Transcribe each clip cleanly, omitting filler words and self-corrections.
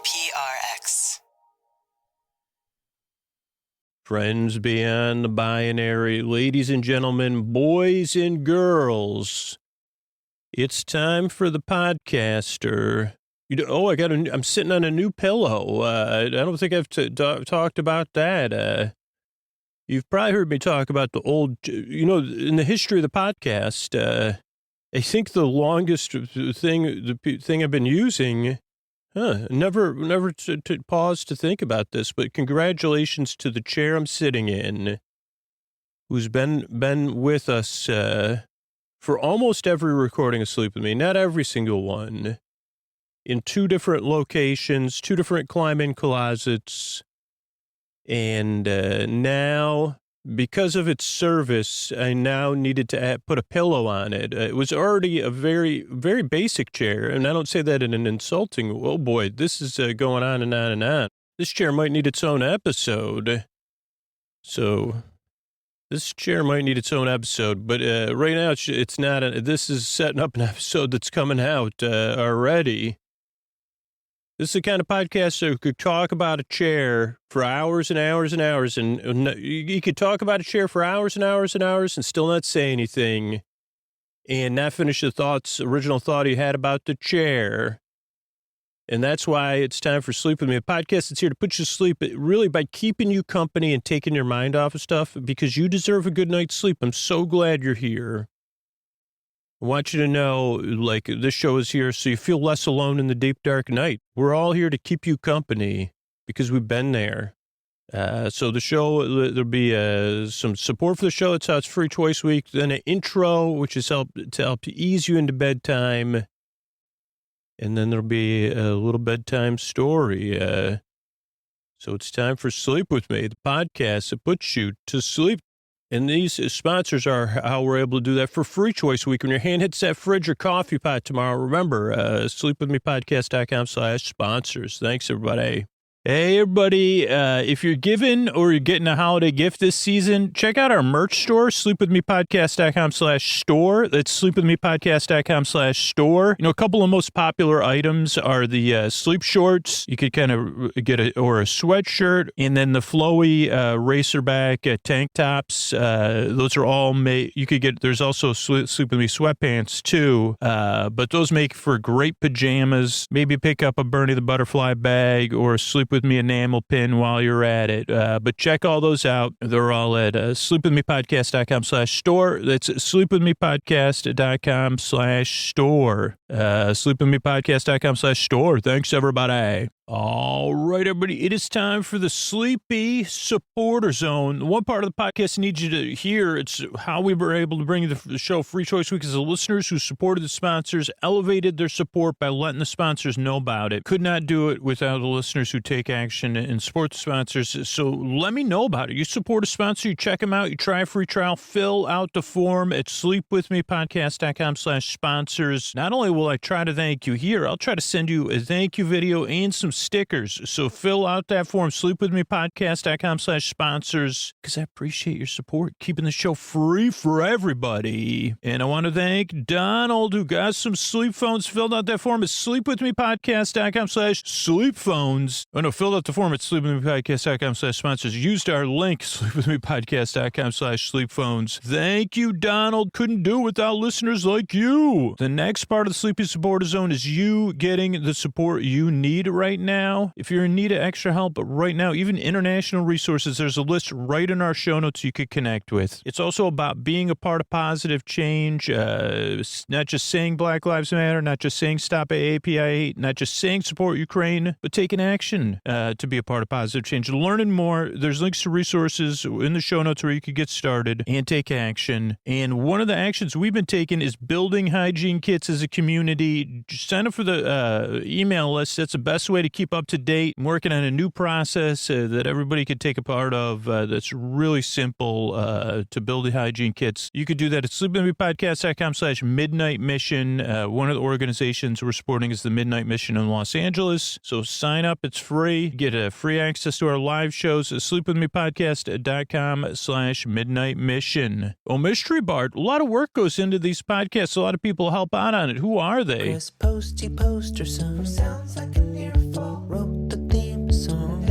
PRX. Friends beyond the binary, ladies and gentlemen, boys and girls, it's time for the podcaster. I'm sitting on a new pillow. I don't think I've talked about that. You've probably heard me talk about the old, in the history of the podcast, I think the longest thing I've been using, never to pause to think about this, but congratulations to the chair I'm sitting in, who's been with us for almost every recording of Sleep With Me, not every single one, in 2 different locations, 2 different climb-in closets, and now, because of its service, I now needed to put a pillow on it. It was already a very, very basic chair, and I don't say that in an insulting, oh boy, this is going on and on and on. This chair might need its own episode. So, this chair might need its own episode, but right now it's not. This is setting up an episode that's coming out already. This is the kind of podcast that could talk about a chair for hours and hours and hours, and you could talk about a chair for hours and hours and hours and still not say anything and not finish the original thought you had about the chair. And that's why it's time for Sleep With Me, a podcast that's here to put you to sleep, really by keeping you company and taking your mind off of stuff, because you deserve a good night's sleep. I'm so glad you're here. I want you to know, this show is here so you feel less alone in the deep, dark night. We're all here to keep you company because we've been there. So the show, there'll be some support for the show. It's free twice a week. Then an intro, which is to help ease you into bedtime. And then there'll be a little bedtime story. So it's time for Sleep With Me, the podcast that puts you to sleep. And these sponsors are how we're able to do that for free choice week. When your hand hits that fridge or coffee pot tomorrow, remember, sleepwithmepodcast.com/sponsors. Thanks, everybody. Hey, everybody. If you're giving or you're getting a holiday gift this season, check out our merch store, sleepwithmepodcast.com/store. That's sleepwithmepodcast.com/store. A couple of most popular items are the sleep shorts. You could kind of get a sweatshirt, and then the flowy racerback tank tops. Those are all made. You could get, there's also Sleep With Me sweatpants too, but those make for great pajamas. Maybe pick up a Bernie the Butterfly bag or a Sleep With Me enamel pin while you're at it. But check all those out. They're all at sleepwithmepodcast.com/store. That's sleepwithmepodcast.com/store. Sleepwithmepodcast.com/store. Thanks, everybody. All right, everybody, it is time for the Sleepy Supporter Zone. The one part of the podcast I need you to hear, it's how we were able to bring the show Free Choice Week, is the listeners who supported the sponsors elevated their support by letting the sponsors know about it. Could not do it without the listeners who take action and support the sponsors. So let me know about it. You support a sponsor, you check them out, you try a free trial, fill out the form at sleepwithmepodcast.com/sponsors. Not only will I try to thank you here, I'll try to send you a thank you video and some stickers. So fill out that form, sleepwithmepodcast.com/sponsors, because I appreciate your support, keeping the show free for everybody. And I want to thank Donald, who got some sleep phones, filled out that form at sleepwithmepodcast.com/sleep-phones. Oh no, filled out the form at sleepwithmepodcast.com/sponsors. Used our link, sleepwithmepodcast.com/sleep-phones. Thank you, Donald. Couldn't do it without listeners like you. The next part of the Sleepy Supporter Zone is you getting the support you need right now. If you're in need of extra help right now, even international resources, there's a list right in our show notes you could connect with. It's also about being a part of positive change, not just saying Black Lives Matter, not just saying stop AAPI hate, not just saying support Ukraine, but taking action to be a part of positive change. Learning more, there's links to resources in the show notes where you could get started and take action. And one of the actions we've been taking is building hygiene kits as a community. Just sign up for the email list. That's the best way to keep up to date. I'm working on a new process that everybody could take a part of that's really simple to build the hygiene kits. You could do that at sleepwithmepodcast.com/midnight mission. One of the organizations we're supporting is the Midnight Mission in Los Angeles. So sign up. It's free. Get free access to our live shows at sleepwithmepodcast.com/midnight mission. Oh, Mystery Bart, a lot of work goes into these podcasts. A lot of people help out on it. Who are they? Chris Posty Poster Zone sounds like an earful. Flo wrote the theme song.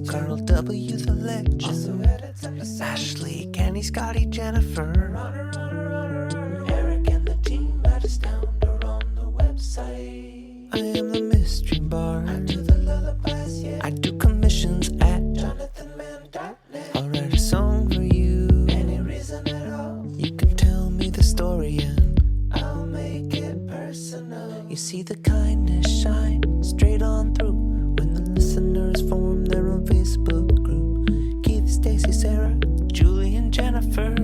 Carl W. the legend. Ashley, Kenny, Scotty, Jennifer. Eric and the team at Astoundr on the website. I am the mystery bard. I do the lullabies, yeah. I do commissions at jonathanmann.net. I'll write a song for you. Any reason at all. You can tell me the story and I'll make it personal. You see the kindness shine straight on through when the listeners form their own Facebook group. Keith, Stacy, Sarah, Julie, and Jennifer.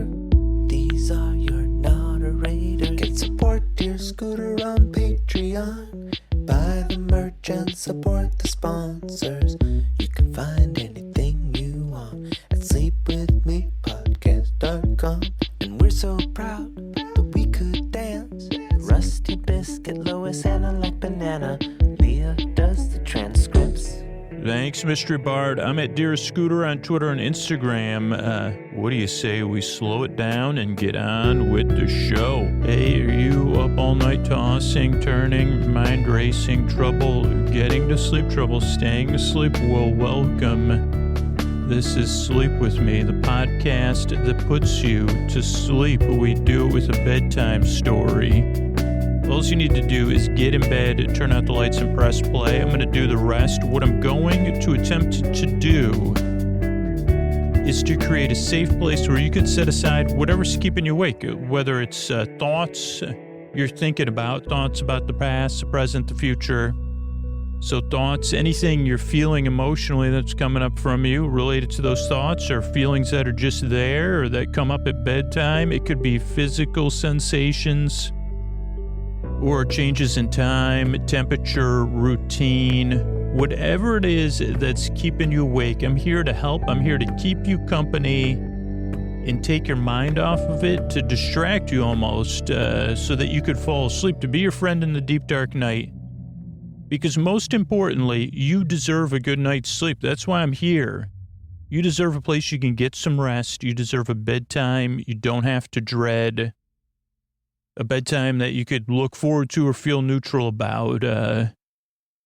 These are your moderators. Get support dear Scooter on Patreon. Buy the merch and support the sponsors. You can find anything you want at sleepwithmepodcast.com. And we're so proud that we could dance. Rusty Biscuit, Lois, Anna like banana. Leah does the transcripts. Thanks, Mystery Bard. I'm at Dearest Scooter on Twitter and Instagram. What do you say we slow it down and get on with the show? Hey, are you up all night tossing, turning, mind racing, trouble getting to sleep, trouble staying asleep? Well, welcome. This is Sleep With Me, the podcast that puts you to sleep. We do it with a bedtime story. All you need to do is get in bed, turn out the lights, and press play. I'm going to do the rest. What I'm going to attempt to do is to create a safe place where you can set aside whatever's keeping you awake, whether it's thoughts you're thinking about, thoughts about the past, the present, the future. So thoughts, anything you're feeling emotionally that's coming up from you related to those thoughts, or feelings that are just there or that come up at bedtime. It could be physical sensations, or changes in time, temperature, routine, whatever it is that's keeping you awake. I'm here to help. I'm here to keep you company and take your mind off of it, to distract you almost, so that you could fall asleep, to be your friend in the deep, dark night. Because most importantly, you deserve a good night's sleep. That's why I'm here. You deserve a place you can get some rest. You deserve a bedtime you don't have to dread. A bedtime that you could look forward to or feel neutral about.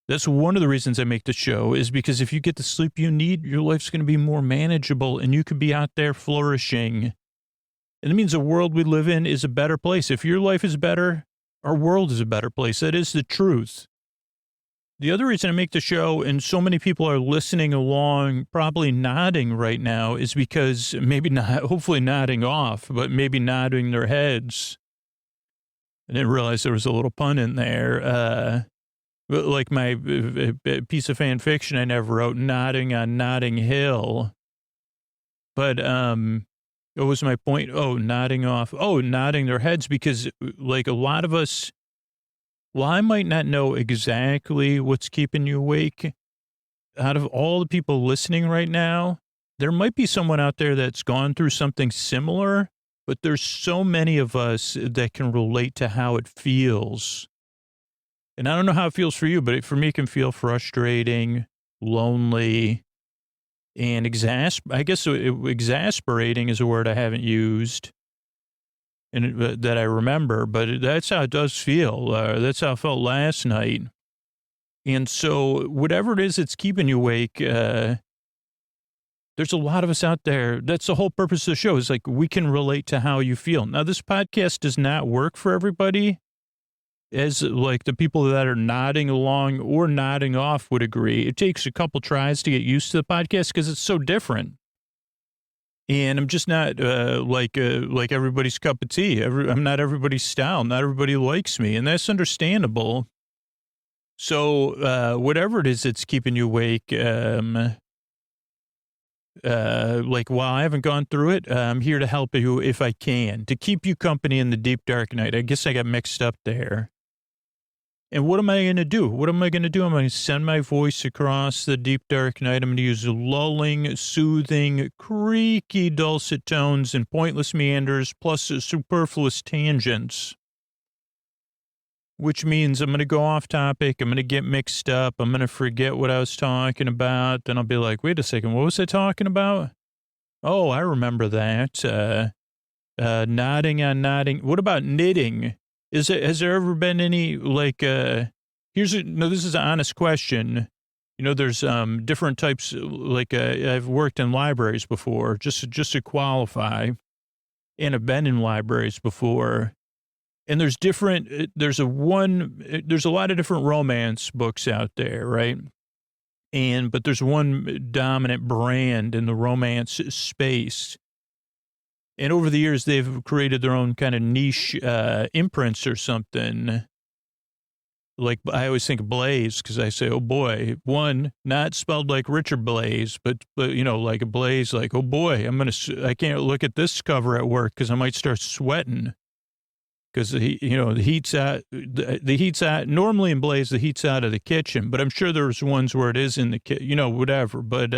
That's one of the reasons I make the show, is because if you get the sleep you need, your life's going to be more manageable and you could be out there flourishing. And it means the world we live in is a better place. If your life is better, our world is a better place. That is the truth. The other reason I make the show, and so many people are listening along, probably nodding right now, is because maybe not, hopefully nodding off, but maybe nodding their heads. I didn't realize there was a little pun in there. Like my piece of fan fiction I never wrote, Nodding on Notting Hill. But what was my point? Oh, nodding off. Oh, nodding their heads, because like a lot of us, well, I might not know exactly what's keeping you awake. Out of all the people listening right now, there might be someone out there that's gone through something similar. But there's so many of us that can relate to how it feels. And I don't know how it feels for you, but for me, it can feel frustrating, lonely, and exasperating is a word I haven't used and that I remember, but that's how it does feel. That's how it felt last night. And so whatever it is that's keeping you awake, there's a lot of us out there. That's the whole purpose of the show, is like we can relate to how you feel. Now, this podcast does not work for everybody, as like the people that are nodding along or nodding off would agree. It takes a couple tries to get used to the podcast because it's so different. And I'm just not like everybody's cup of tea. I'm not everybody's style. Not everybody likes me, and that's understandable. So whatever it is that's keeping you awake, like while I haven't gone through it, I'm here to help you if I can, to keep you company in the deep, dark night. I guess I got mixed up there. And what am I going to do? I'm going to send my voice across the deep, dark night. I'm going to use lulling, soothing, creaky, dulcet tones and pointless meanders, plus superfluous tangents. Which means I'm going to go off topic. I'm going to get mixed up. I'm going to forget what I was talking about. Then I'll be like, wait a second, what was I talking about? Oh, I remember that. Nodding on nodding. What about knitting? Has there ever been any, like, this is an honest question. There's different types, like I've worked in libraries before, just to qualify, and I've been in libraries before. And there's there's a lot of different romance books out there, right? But there's one dominant brand in the romance space. And over the years, they've created their own kind of niche imprints or something. Like I always think of Blaze because I say, oh boy, one, not spelled like Richard Blaze, but like a Blaze, like, oh boy, I can't look at this cover at work because I might start sweating. Because the heat's out. Normally in Blaze, the heat's out of the kitchen, but I'm sure there's ones where it is in the kitchen, whatever. But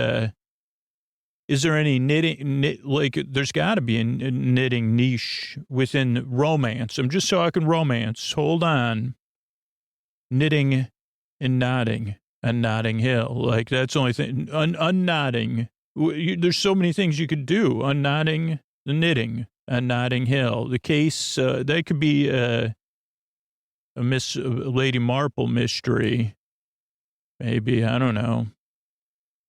is there any there's got to be a knitting niche within romance. I'm just talking romance. Hold on. Knitting and knotting on Notting Hill. Like that's the only thing. Unknotting. There's so many things you could do. Unknotting the knitting. Notting Hill. The case, that could be a Miss Lady Marple mystery. Maybe, I don't know.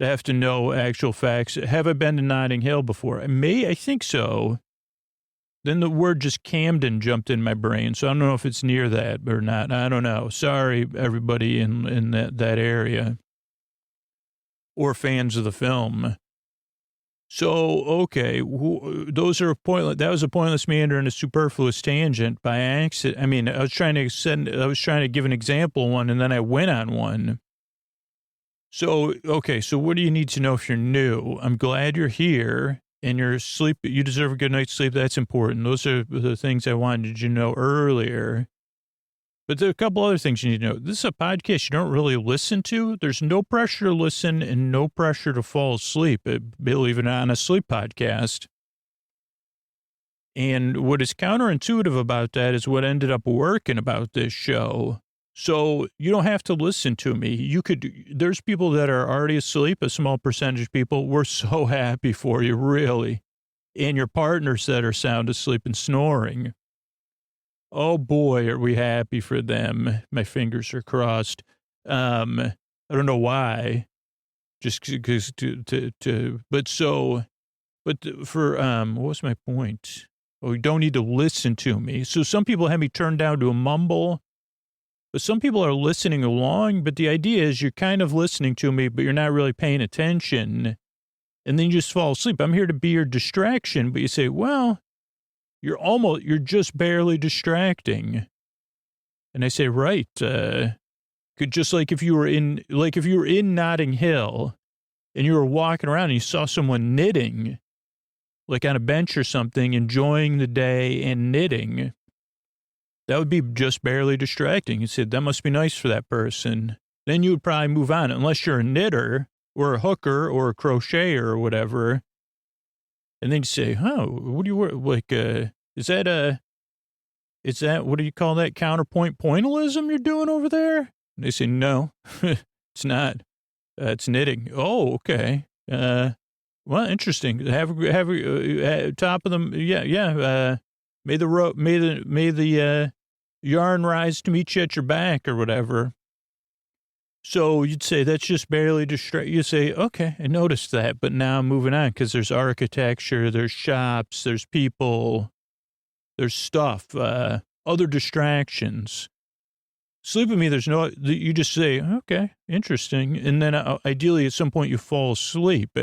I have to know actual facts. Have I been to Notting Hill before? I think so. Then the word just Camden jumped in my brain, so I don't know if it's near that or not. I don't know. Sorry, everybody in that area. Or fans of the film. So, okay, those are that was a pointless meander and a superfluous tangent by accident. I mean, I was trying to give an example one, and then I went on one. So, okay, so what do you need to know if you're new? I'm glad you're here, and you deserve a good night's sleep. That's important. Those are the things I wanted you to know earlier. But there are a couple other things you need to know. This is a podcast you don't really listen to. There's no pressure to listen and no pressure to fall asleep, believe it or not, on a sleep podcast. And what is counterintuitive about that is what ended up working about this show. So you don't have to listen to me. There's people that are already asleep, a small percentage of people. We're so happy for you, really. And your partners that are sound asleep and snoring. Oh boy, are we happy for them. My fingers are crossed. I don't know why. Just because what was my point? Oh, you don't need to listen to me. So some people have me turned down to a mumble, but some people are listening along. But the idea is you're kind of listening to me, but you're not really paying attention. And then you just fall asleep. I'm here to be your distraction. But you say, well, you're just barely distracting. And I say, right. Just like if you were in Notting Hill and you were walking around and you saw someone knitting, like on a bench or something, enjoying the day and knitting, that would be just barely distracting. You said, that must be nice for that person. Then you would probably move on, unless you're a knitter or a hooker or a crocheter or whatever. And then you say, what do you work? Like, is that, what do you call that? Counterpoint pointillism you're doing over there? And they say, no, it's not. It's knitting. Oh, okay. Well, interesting. Have top of them. Yeah. May the yarn rise to meet you at your back or whatever. So you'd say that's just barely You say, okay, I noticed that, but now I'm moving on because there's architecture, there's shops, there's people, there's stuff, other distractions. Sleep with me, you just say, okay, interesting. And then ideally at some point you fall asleep.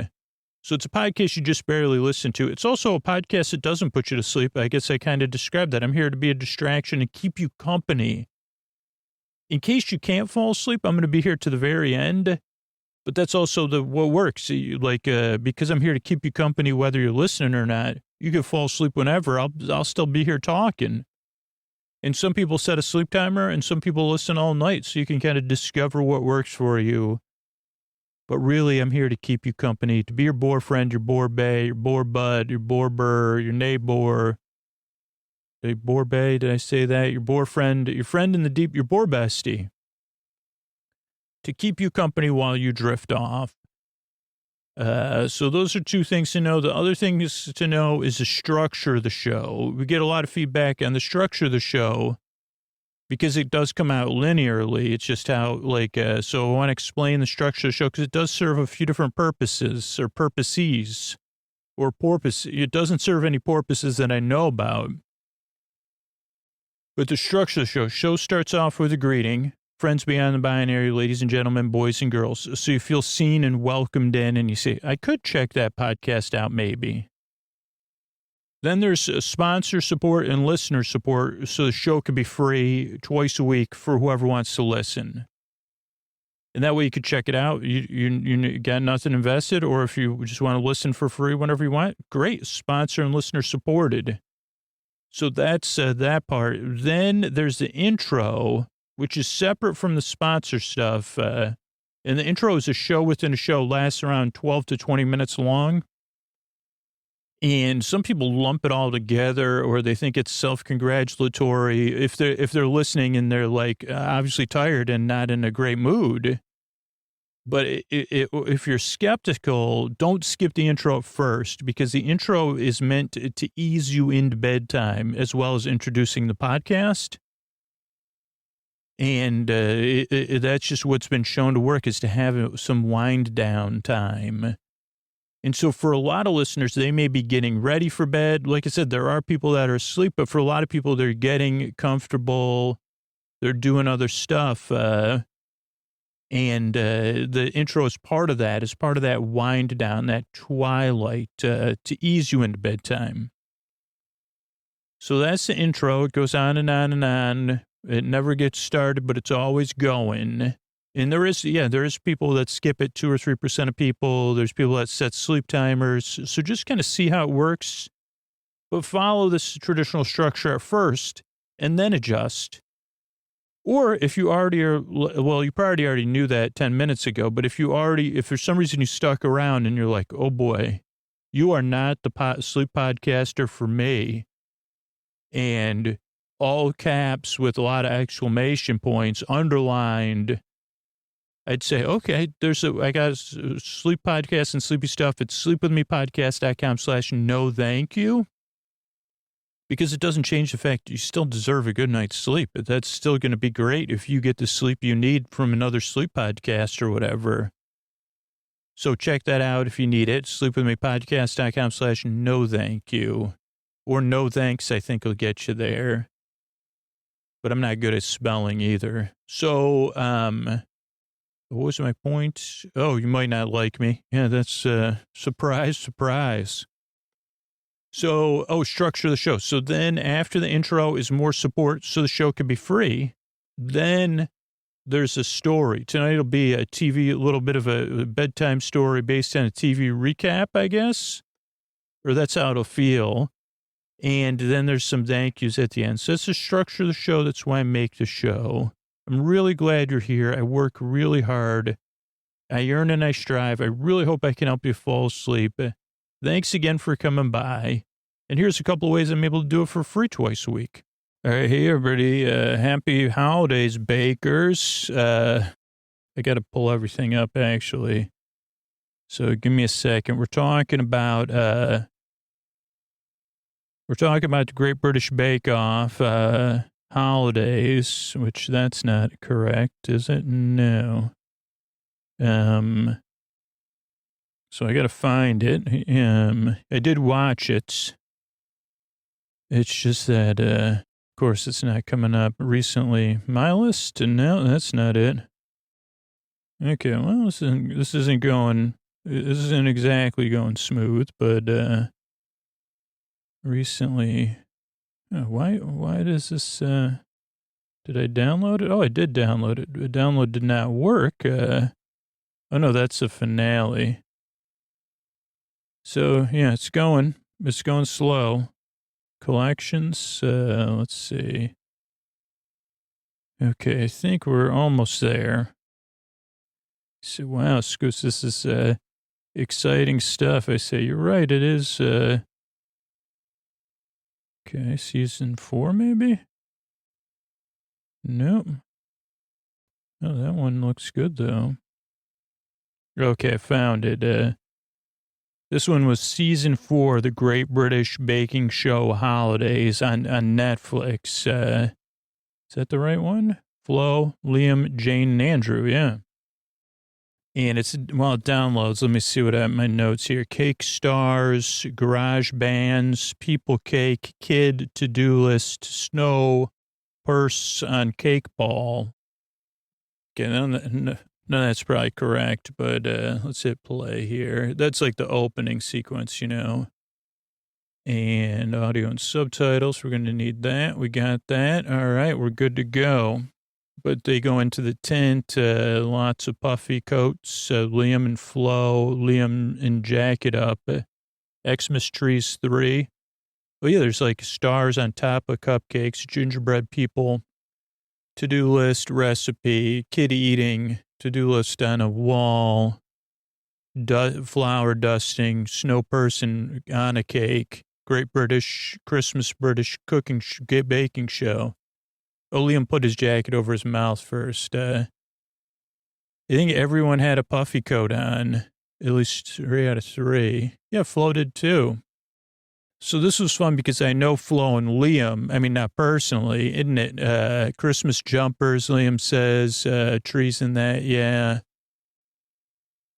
So it's a podcast you just barely listen to. It's also a podcast that doesn't put you to sleep. I guess I kind of described that. I'm here to be a distraction and keep you company. In case you can't fall asleep, I'm going to be here to the very end. But that's also what works. Because I'm here to keep you company, whether you're listening or not. You can fall asleep whenever. I'll still be here talking. And some people set a sleep timer, and some people listen all night, so you can kind of discover what works for you. But really, I'm here to keep you company, to be your boyfriend, your borbay, your borbud, your borber, your neighbor. Borbay, did I say that? Your boyfriend, your friend in the deep, your bore bestie. To keep you company while you drift off. So those are two things to know. The other thing is to know is the structure of the show. We get a lot of feedback on the structure of the show. because it does come out linearly. It's just how, so I want to explain the structure of the show because it does serve a few different purposes or purposes or porpoise. It doesn't serve any porpoises that I know about. But the structure of the show starts off with a greeting. Friends beyond the binary, ladies and gentlemen, boys and girls. So you feel seen and welcomed in, and you say, I could check that podcast out maybe. Then there's sponsor support and listener support, so the show can be free twice a week for whoever wants to listen. And that way you could check it out. You got nothing invested, or if you just want to listen for free whenever you want, great. Sponsor and listener supported. So that's that part. Then there's the intro, which is separate from the sponsor stuff. And the intro is a show within a show, lasts around 12 to 20 minutes long. And some people lump it all together, or they think it's self-congratulatory if they're listening and they're like obviously tired and not in a great mood. But if you're skeptical, don't skip the intro first, because the intro is meant to ease you into bedtime as well as introducing the podcast. And that's just what's been shown to work, is to have some wind down time. And so for a lot of listeners, they may be getting ready for bed. Like I said, there are people that are asleep, but for a lot of people, they're getting comfortable. They're doing other stuff. And the intro is part of that, wind down, that twilight to ease you into bedtime. So that's the intro. It goes on and on and on. It never gets started, but it's always going. And there is people that skip it, 2 or 3% of people. There's people that set sleep timers. So just kind of see how it works, but follow this traditional structure at first and then adjust. Or if you already are, well, you probably already knew that 10 minutes ago, but if for some reason you stuck around and you're like, oh boy, you are not the sleep podcaster for me, and all caps with a lot of exclamation points underlined, I'd say, okay, I got a sleep podcast and sleepy stuff at sleepwithmepodcast.com/no thank you. Because it doesn't change the fact you still deserve a good night's sleep. That's still going to be great if you get the sleep you need from another sleep podcast or whatever. So check that out if you need it. Sleepwithmepodcast.com/no thank you. Or no thanks, I think will get you there. But I'm not good at spelling either. So, what was my point? Oh, you might not like me. Yeah, that's surprise, surprise. So, structure the show. So then after the intro is more support so the show can be free. Then there's a story. Tonight it'll be a little bit of a bedtime story based on a TV recap, I guess. Or that's how it'll feel. And then there's some thank yous at the end. So that's the structure of the show. That's why I make the show. I'm really glad you're here. I work really hard. I earn and I strive. I really hope I can help you fall asleep. Thanks again for coming by. And here's a couple of ways I'm able to do it for free twice a week. All right, hey, everybody. Happy holidays, bakers. I got to pull everything up, actually. So give me a second. We're talking about the Great British Bake Off holidays, which that's not correct, is it? No. So I got to find it. I did watch it. It's just that, of course, it's not coming up recently. My list? No, that's not it. Okay, well, this isn't exactly going smooth, but recently, why does this? Did I download it? Oh, I did download it. The download did not work. Oh no, that's a finale. So yeah, it's going slow. Collections, let's see. Okay, I think we're almost there. So, wow, Scoos, this is exciting stuff. I say, you're right, it is. Okay, season 4 maybe? Nope. Oh, that one looks good, though. Okay, I found it. This one was season 4, The Great British Baking Show Holidays on Netflix. It's that the right one? Flo, Liam, Jane, and Andrew, yeah. And it downloads. Let me see what I have in my notes here. Cake stars, garage bands, people cake, kid, to-do list, snow, purse on cake ball. Okay, none of that's probably correct, but let's hit play here. That's like the opening sequence, And audio and subtitles, we're going to need that. We got that. All right, we're good to go. But they go into the tent, lots of puffy coats, Liam and Flo, Liam in jacket up, Xmas trees 3. Oh, yeah, there's like stars on top of cupcakes, gingerbread people, to-do list, recipe, kid eating, to-do list on a wall, flower dusting, snow person on a cake, Great British, Christmas British cooking, baking show. Oh, Liam put his jacket over his mouth first. I think everyone had a puffy coat on, at least 3 out of 3. Yeah, Flo did too. So this was fun because I know Flo and Liam, I mean, not personally, isn't it? Christmas jumpers, Liam says, trees and that, yeah.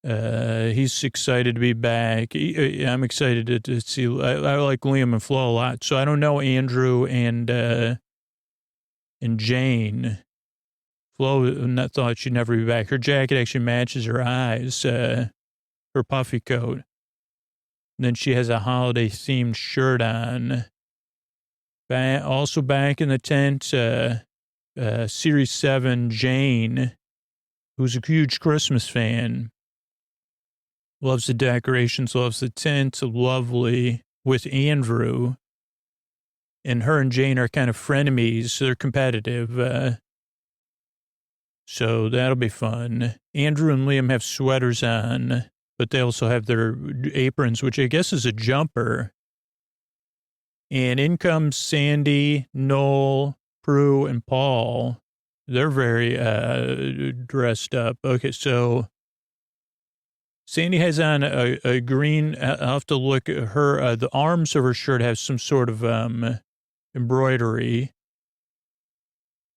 He's excited to be back. I'm excited to see, I like Liam and Flo a lot. So I don't know Andrew and Jane. Flo thought she'd never be back. Her jacket actually matches her eyes, her puffy coat. And then she has a holiday-themed shirt on. Also back in the tent, Series 7, Jane, who's a huge Christmas fan. Loves the decorations, loves the tent, lovely, with Andrew. And her and Jane are kind of frenemies, so they're competitive. So that'll be fun. Andrew and Liam have sweaters on, but they also have their aprons, which I guess is a jumper. And in comes Sandy, Noel, Prue, and Paul. They're very dressed up. Okay, so Sandy has on a green, I'll have to look at her, the arms of her shirt have some sort of embroidery.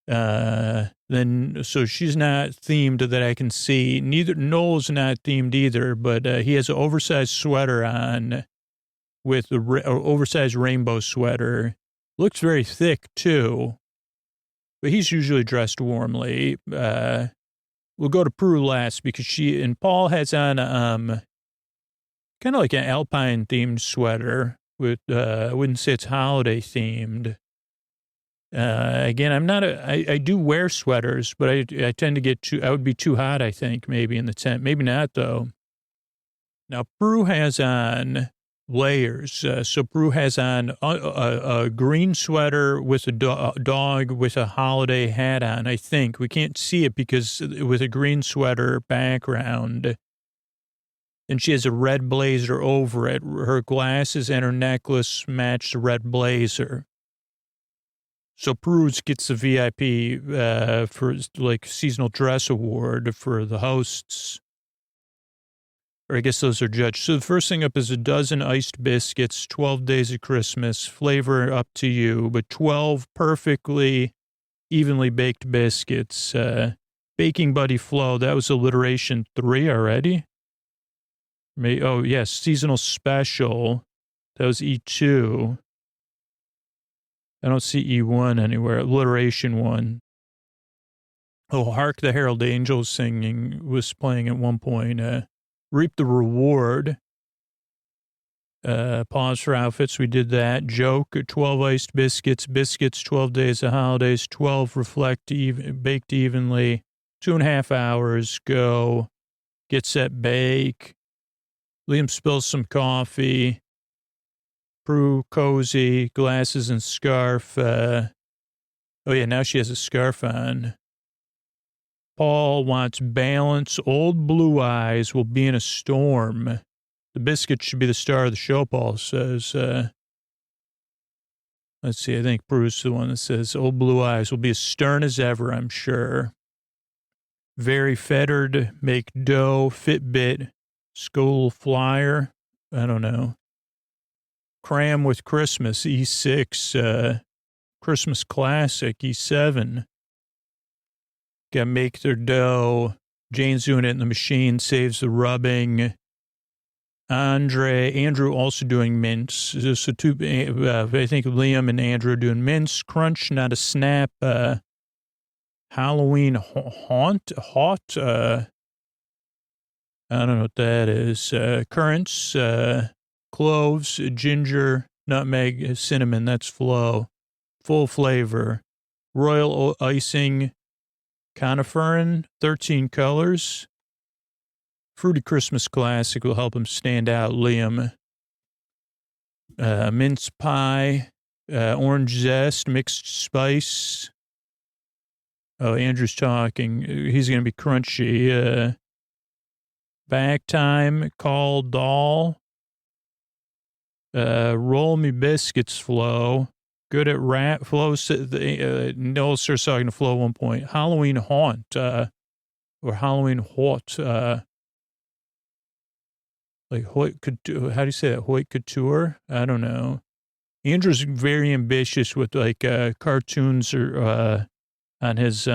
So she's not themed that I can see. Noel's not themed either, but he has an oversized sweater on with the oversized rainbow sweater. Looks very thick too, but he's usually dressed warmly. We'll go to Prue last because Paul has on kind of like an alpine themed sweater with I wouldn't say it's holiday themed. Again, I do wear sweaters, but I tend to get I would be too hot, I think, maybe in the tent. Maybe not, though. Now, Prue has on layers. So Prue has on a green sweater with a dog with a holiday hat on, I think. We can't see it because with a green sweater background. And she has a red blazer over it. Her glasses and her necklace match the red blazer. So Prue's gets the VIP for like seasonal dress award for the hosts. Or I guess those are judged. So the first thing up is a dozen iced biscuits, 12 days of Christmas, flavor up to you, but 12 perfectly evenly baked biscuits. Baking Buddy Flo, that was alliteration 3 already. Oh, yes, seasonal special. That was E2. I don't see E1 anywhere. Alliteration 1. Oh, Hark the Herald Angels singing was playing at one point. Reap the Reward. Pause for outfits. We did that. Joke, 12 iced biscuits. Biscuits, 12 days of holidays. 12 baked evenly. 2.5 hours. Go. Get set, bake. Liam spills some coffee. Prue, cozy, glasses and scarf. Oh, yeah, now she has a scarf on. Paul wants balance. Old blue eyes will be in a storm. The biscuit should be the star of the show, Paul says. Let's see, I think Prue's the one that says, old blue eyes will be as stern as ever, I'm sure. Very fettered, make dough, Fitbit, school flyer. I don't know. Cram with Christmas, E6, Christmas classic. He's 7. Got to make their dough. Jane's doing it in the machine, saves the rubbing. Andrew also doing mince. So I think Liam and Andrew are doing mince. Crunch, not a snap. Halloween haunt. I don't know what that is. Currants, cloves, ginger, nutmeg, cinnamon. That's Flo. Full flavor. Royal icing. Coniferin, 13 colors. Fruity Christmas classic will help him stand out, Liam. Mince pie, orange zest, mixed spice. Oh, Andrew's talking. He's going to be crunchy. Back time, call doll. Roll me biscuits, Flo. Good at rap. Flo, Noel starts talking to Flo at one point. Halloween haunt, or Halloween haunt, like Hoyt Couture. How do you say that? Hoyt Couture? I don't know. Andrew's very ambitious with like cartoons or on his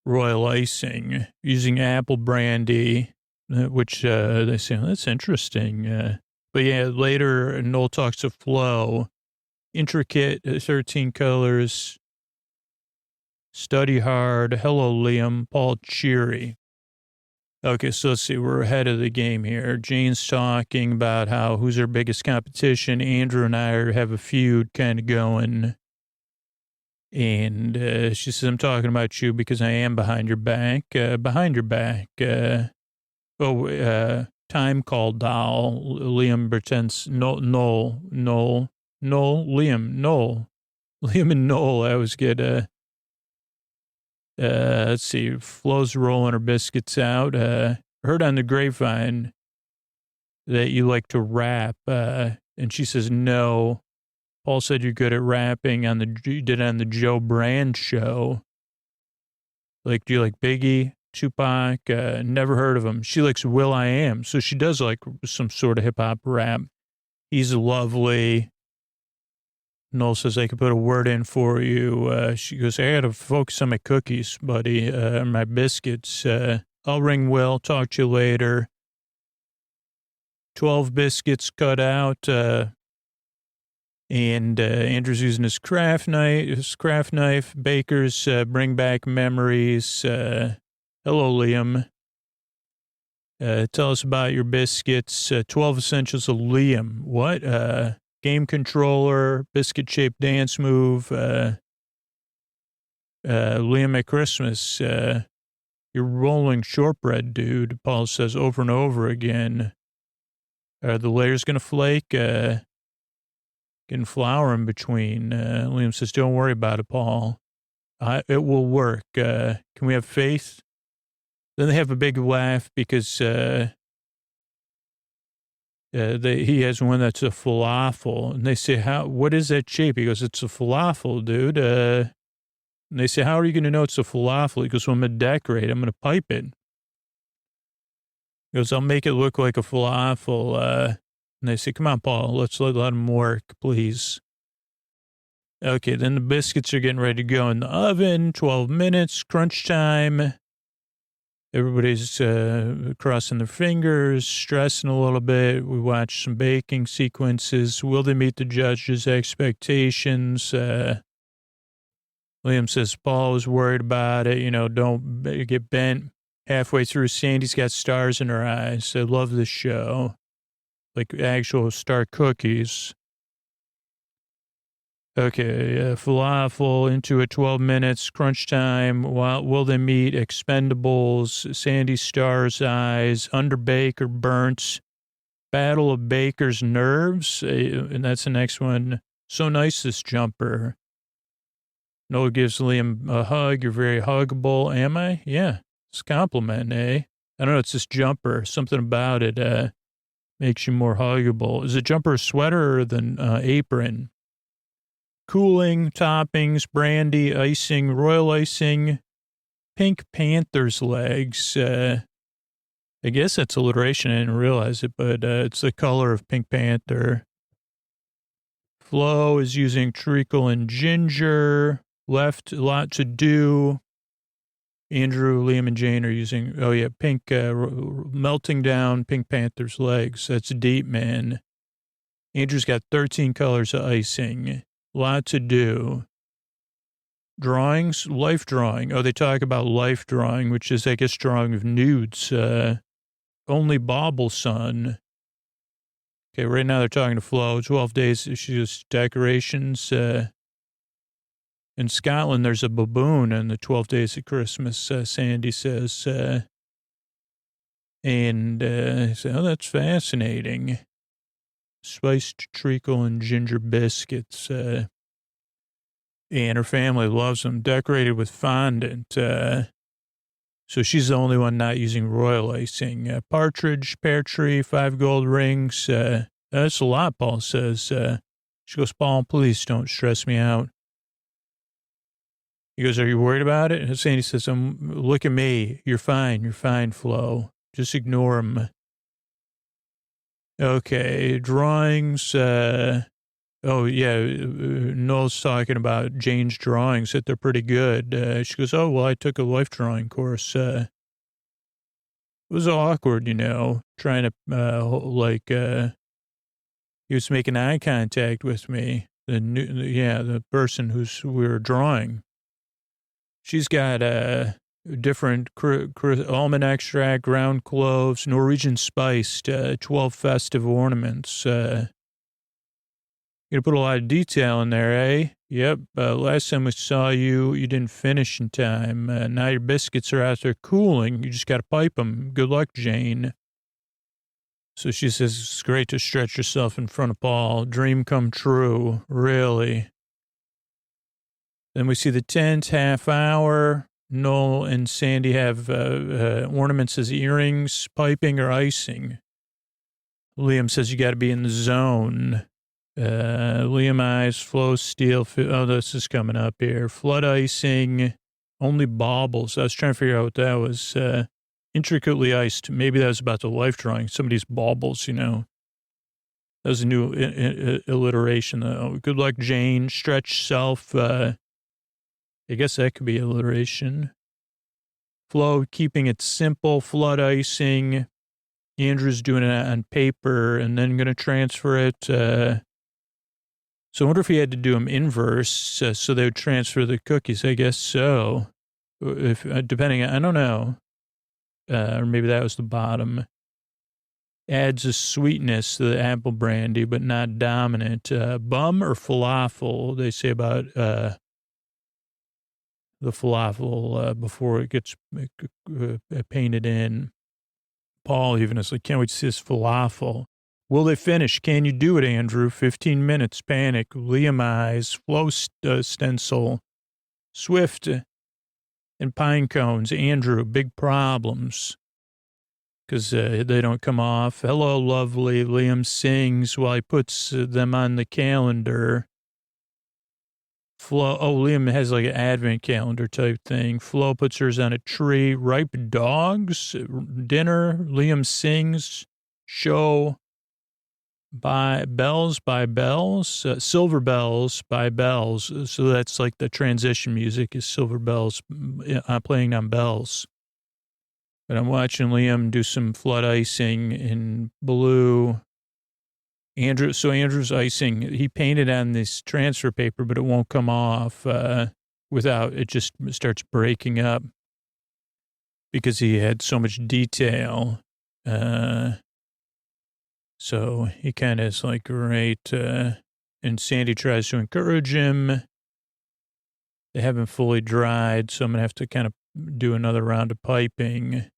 royal icing using apple brandy, which they say, oh, that's interesting. But yeah, later Noel talks to Flo. Intricate, 13 colors. Study hard. Hello, Liam. Paul, cheery. Okay, so let's see. We're ahead of the game here. Jane's talking about who's her biggest competition. Andrew and I have a feud kind of going. And she says, I'm talking about you because I am behind your back. Behind your back. Time call doll. Liam pretends. Noel. Liam and Noel. I always get, let's see, Flo's rolling her biscuits out. Heard on the grapevine that you like to rap. And she says, no. Paul said you're good at rapping you did it on the Joe Brand show. Like, do you like Biggie, Tupac? Never heard of him. She likes Will.i.am. So she does like some sort of hip hop rap. He's lovely. Noel says, I could put a word in for you. She goes, I got to focus on my cookies, buddy, my biscuits. I'll ring Will, talk to you later. 12 biscuits cut out, and Andrew's using his craft knife. Bakers bring back memories. Hello, Liam. Tell us about your biscuits. 12 essentials of Liam. What? Game controller, biscuit-shaped dance move, Liam at Christmas, you're rolling shortbread, dude, Paul says over and over again. Are the layers going to flake? Getting flour in between. Liam says, don't worry about it, Paul. It will work. Can we have faith? Then they have a big laugh because he has one that's a falafel. And they say, what is that shape? He goes, it's a falafel, dude. And they say, how are you going to know it's a falafel? He goes, well, I'm going to decorate. I'm going to pipe it. He goes, I'll make it look like a falafel. And they say, come on, Paul, let's let him work, please. Okay, then the biscuits are getting ready to go in the oven. 12 minutes, crunch time. Everybody's crossing their fingers, stressing a little bit. We watch some baking sequences. Will they meet the judge's expectations? Liam says Paul was worried about it. Don't get bent. Halfway through, Sandy's got stars in her eyes. I love this show. Like actual star cookies. Okay, falafel into it, 12 minutes, crunch time. Will they meet Expendables, Sandy Star's eyes, underbake or burnt, battle of Baker's nerves, and that's the next one. So nice, this jumper. Noah gives Liam a hug. You're very huggable. Am I? Yeah, it's a compliment, eh? I don't know, it's this jumper. Something about it makes you more huggable. Is a jumper a sweater or the apron? Cooling, toppings, brandy, icing, royal icing, Pink Panther's legs. I guess that's alliteration. I didn't realize it, but it's the color of Pink Panther. Flo is using treacle and ginger. Left, a lot to do. Andrew, Liam, and Jane are using, pink, melting down Pink Panther's legs. That's deep, man. Andrew's got 13 colors of icing. Lot to do. Drawings, life drawing. Oh, they talk about life drawing, which is, I guess, drawing of nudes. Only bauble, son. Okay, right now they're talking to Flo. 12 days, she does decorations. In Scotland, there's a baboon in the 12 days of Christmas, Sandy says. So, that's fascinating. Spiced treacle and ginger biscuits. And her family loves them. Decorated with fondant. So she's the only one not using royal icing. Partridge, pear tree, 5 gold rings. That's a lot, Paul says. She goes, Paul, please don't stress me out. He goes, are you worried about it? And Sandy says, look at me. You're fine, Flo. Just ignore him. Okay, drawings. Noel's talking about Jane's drawings, that they're pretty good. She goes, I took a life drawing course. It was awkward, trying to, he was making eye contact with me. The person we were drawing. She's got different almond extract, ground cloves, Norwegian spiced, 12 festive ornaments. You put a lot of detail in there, eh? Yep. Last time we saw you didn't finish in time. Now your biscuits are out there cooling. You just got to pipe them. Good luck, Jane. So she says, it's great to stretch yourself in front of Paul. Dream come true. Really. Then we see the tent, half hour. Noel and Sandy have ornaments as earrings, piping, or icing. Liam says you got to be in the zone. Liam eyes, Flo steel. This is coming up here. Flood icing, only baubles. I was trying to figure out what that was. Intricately iced. Maybe that was about the life drawing. Somebody's baubles, That was a new alliteration, though. Good luck, Jane. Stretch self. I guess that could be alliteration. Flo, keeping it simple. Flood icing. Andrew's doing it on paper and then going to transfer it. So I wonder if he had to do them inverse so they would transfer the cookies. I guess so. If depending, I don't know. Or maybe that was the bottom. Adds a sweetness to the apple brandy, but not dominant. Bum or falafel, they say about the falafel before it gets painted in. Paul even is like, can't wait to see this falafel. Will they finish? Can you do it, Andrew? 15 minutes, panic. Liam eyes, Flo stencil, Swift and pine cones. Andrew, big problems because they don't come off. Hello, lovely. Liam sings while he puts them on the calendar. Flo, Liam has like an advent calendar type thing. Flo puts hers on a tree. Ripe dogs, dinner. Liam sings, show by bells, silver bells by bells. So that's like the transition music is silver bells playing on bells. But I'm watching Liam do some flood icing in blue. Andrew's icing, he painted on this transfer paper, but it won't come off without, it just starts breaking up because he had so much detail. So he kind of is like, great. And Sandy tries to encourage him. They haven't fully dried, so I'm going to have to kind of do another round of piping.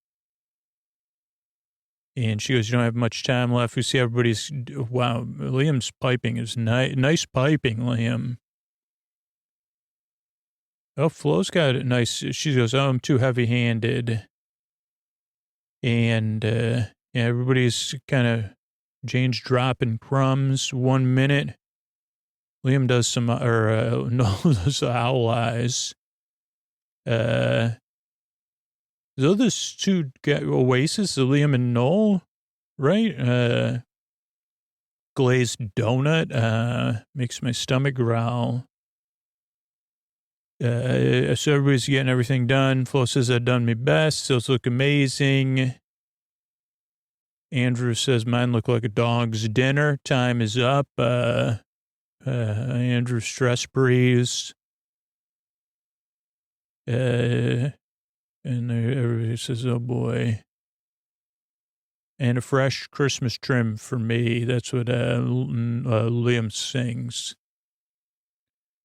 And she goes, you don't have much time left. We see everybody's, wow, Liam's piping is nice piping, Liam. Oh, Flo's got it nice. She goes, I'm too heavy-handed. And everybody's kind of, Jane's dropping crumbs 1 minute. Liam does some, no, those owl eyes. Those two Oasis, Liam and Noel, right? glazed donut. Makes my stomach growl. So everybody's getting everything done. Flo says I've done my best. Those look amazing. Andrew says mine look like a dog's dinner. Time is up. Andrew stress breathes. And everybody says, oh boy. And a fresh Christmas trim for me. That's what Liam sings.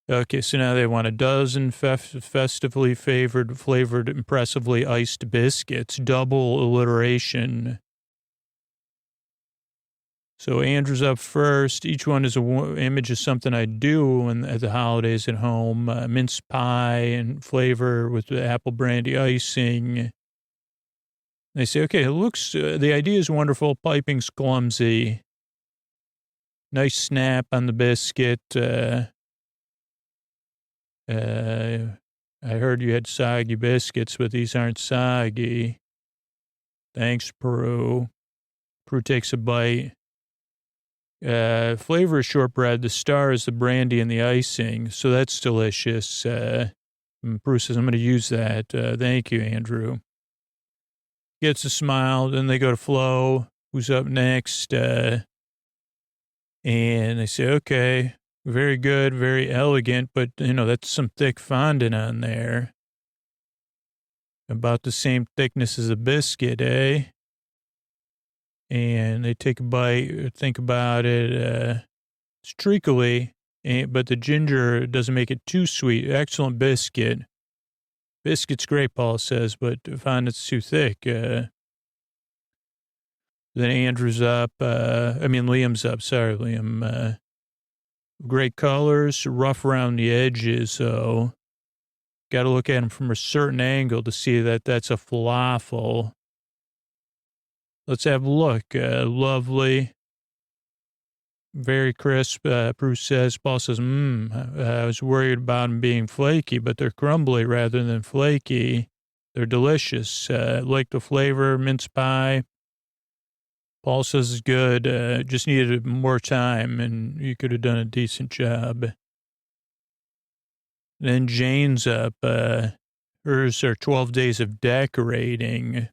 Okay, so now they want a dozen festively flavored, impressively iced biscuits. Double alliteration. So Andrew's up first. Each one is an image of something I do at the holidays at home. Mince pie and flavor with the apple brandy icing. They say, okay, it looks, the idea is wonderful. Piping's clumsy. Nice snap on the biscuit. I heard you had soggy biscuits, but these aren't soggy. Thanks, Prue. Prue takes a bite. Flavor is shortbread. The star is the brandy and the icing. So that's delicious. Prue says, I'm going to use that. Thank you, Andrew. Gets a smile. Then they go to Flo, who's up next. And they say, okay, very good, very elegant, but, that's some thick fondant on there. About the same thickness as a biscuit, eh? And they take a bite, think about it. It's treacly, but the ginger doesn't make it too sweet. Excellent biscuit. Biscuit's great, Paul says, but fondant's too thick. Then Andrew's up. Liam's up. Sorry, Liam. Great colors, rough around the edges, so got to look at them from a certain angle to see that that's a falafel. Let's have a look. Lovely. Very crisp, Bruce says. Paul says, I was worried about them being flaky, but they're crumbly rather than flaky. They're delicious. Like the flavor, mince pie. Paul says it's good. Just needed more time, and you could have done a decent job. Then Jane's up. Hers are 12 days of decorating.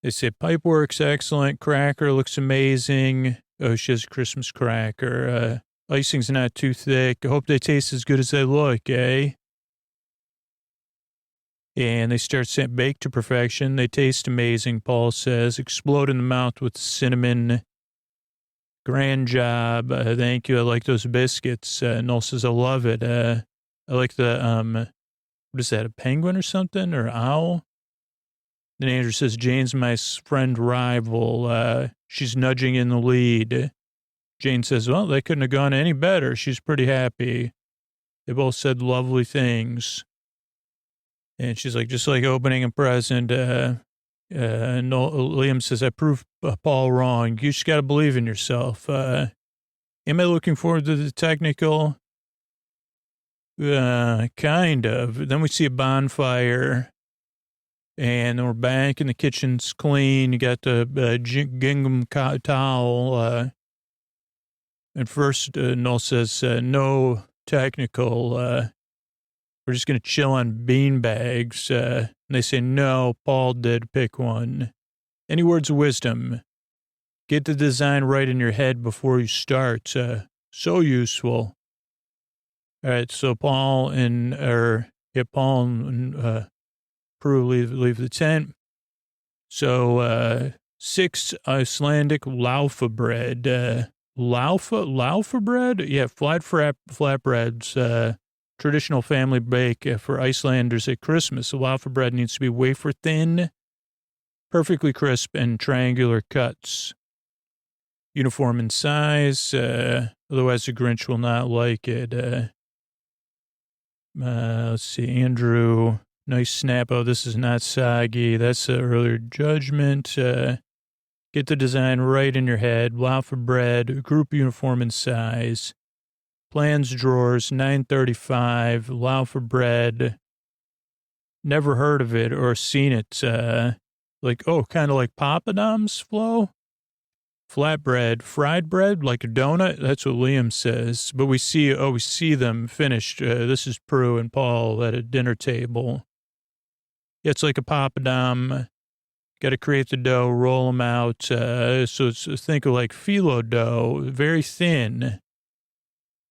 They say pipework's excellent. Cracker looks amazing. Oh, she has a Christmas cracker. Icing's not too thick. I hope they taste as good as they look, eh? And they start saying baked to perfection. They taste amazing, Paul says. Explode in the mouth with cinnamon. Grand job. Thank you. I like those biscuits. Noel says, I love it. I like the, what is that, a penguin or something? Or owl? Then Andrew says, Jane's my friend rival. She's nudging in the lead. Jane says, well, they couldn't have gone any better. She's pretty happy. They both said lovely things. And she's like, just like opening a present. Liam says, I proved Paul wrong. You just got to believe in yourself. Am I looking forward to the technical? Kind of. Then we see a bonfire. And then we're back in the kitchen's clean. You got the gingham towel. And first, Noel says, no technical. We're just going to chill on bean bags. And they say, no, Paul did pick one. Any words of wisdom? Get the design right in your head before you start. So useful. All right, so Paul and Prue leave the tent. So 6 Icelandic laufa bread. Laufa bread? Yeah, flatbreads. Traditional family bake for Icelanders at Christmas. The laufa bread needs to be wafer thin, perfectly crisp, and triangular cuts. Uniform in size. Otherwise, the Grinch will not like it. Let's see, Andrew. Nice snap. Oh, this is not soggy. That's an earlier judgment. Get the design right in your head. Laufa bread, group uniform in size. Plans drawers, 935. Laufa bread. Never heard of it or seen it. Kind of like Papadums, Flo? flatbread, fried bread, like a donut. That's what Liam says. But we see them finished. This is Prue and Paul at a dinner table. It's like a papadum. Got to create the dough, roll them out. So think of like phyllo dough, very thin.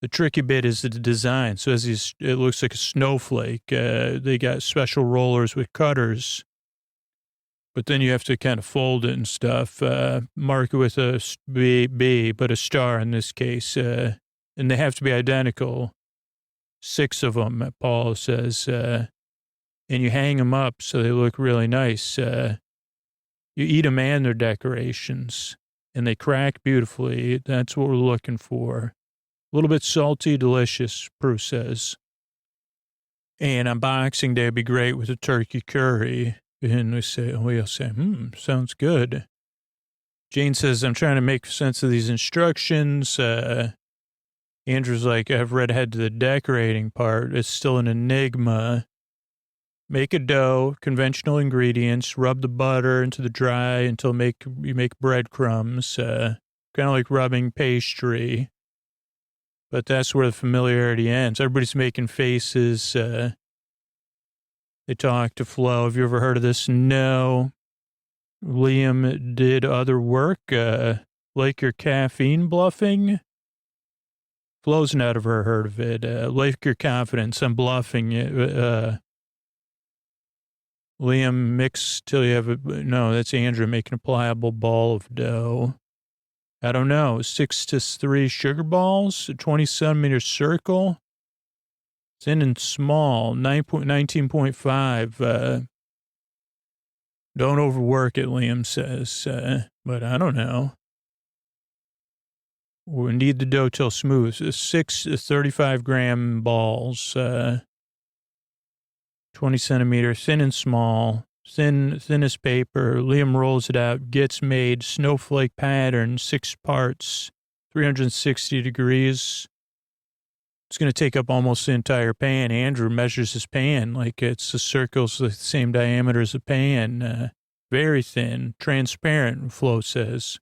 The tricky bit is the design. So it looks like a snowflake. They got special rollers with cutters. But then you have to kind of fold it and stuff, mark it with a B, but a star in this case. And they have to be identical. 6 of them, Paul says. And you hang them up so they look really nice. You eat them and their decorations. And they crack beautifully. That's what we're looking for. A little bit salty, delicious, Prue says. And on Boxing Day, it'd be great with a turkey curry. And we'll say, sounds good. Jane says, I'm trying to make sense of these instructions. Andrew's like, I've read ahead to the decorating part. It's still an enigma. Make a dough, conventional ingredients, rub the butter into the dry until you make breadcrumbs, kind of like rubbing pastry. But that's where the familiarity ends. Everybody's making faces. They talk to Flo. Have you ever heard of this? No. Liam did other work, like your caffeine bluffing. Flo's never heard of it. Like your confidence, I'm bluffing it. Liam, mix till you have no, that's Andrew making a pliable ball of dough. I don't know, 6 to 3 sugar balls, a 20 centimeter circle. Thin and small, 19.5. Don't overwork it, Liam says. But I don't know. We need the dough till smooth. 6 35-gram balls, 20 centimeter, thin and small, thin as paper. Liam rolls it out, gets made, snowflake pattern, 6 parts, 360 degrees. It's going to take up almost the entire pan. Andrew measures his pan like it's the circles the same diameter as a pan. Very thin, transparent, Flo says.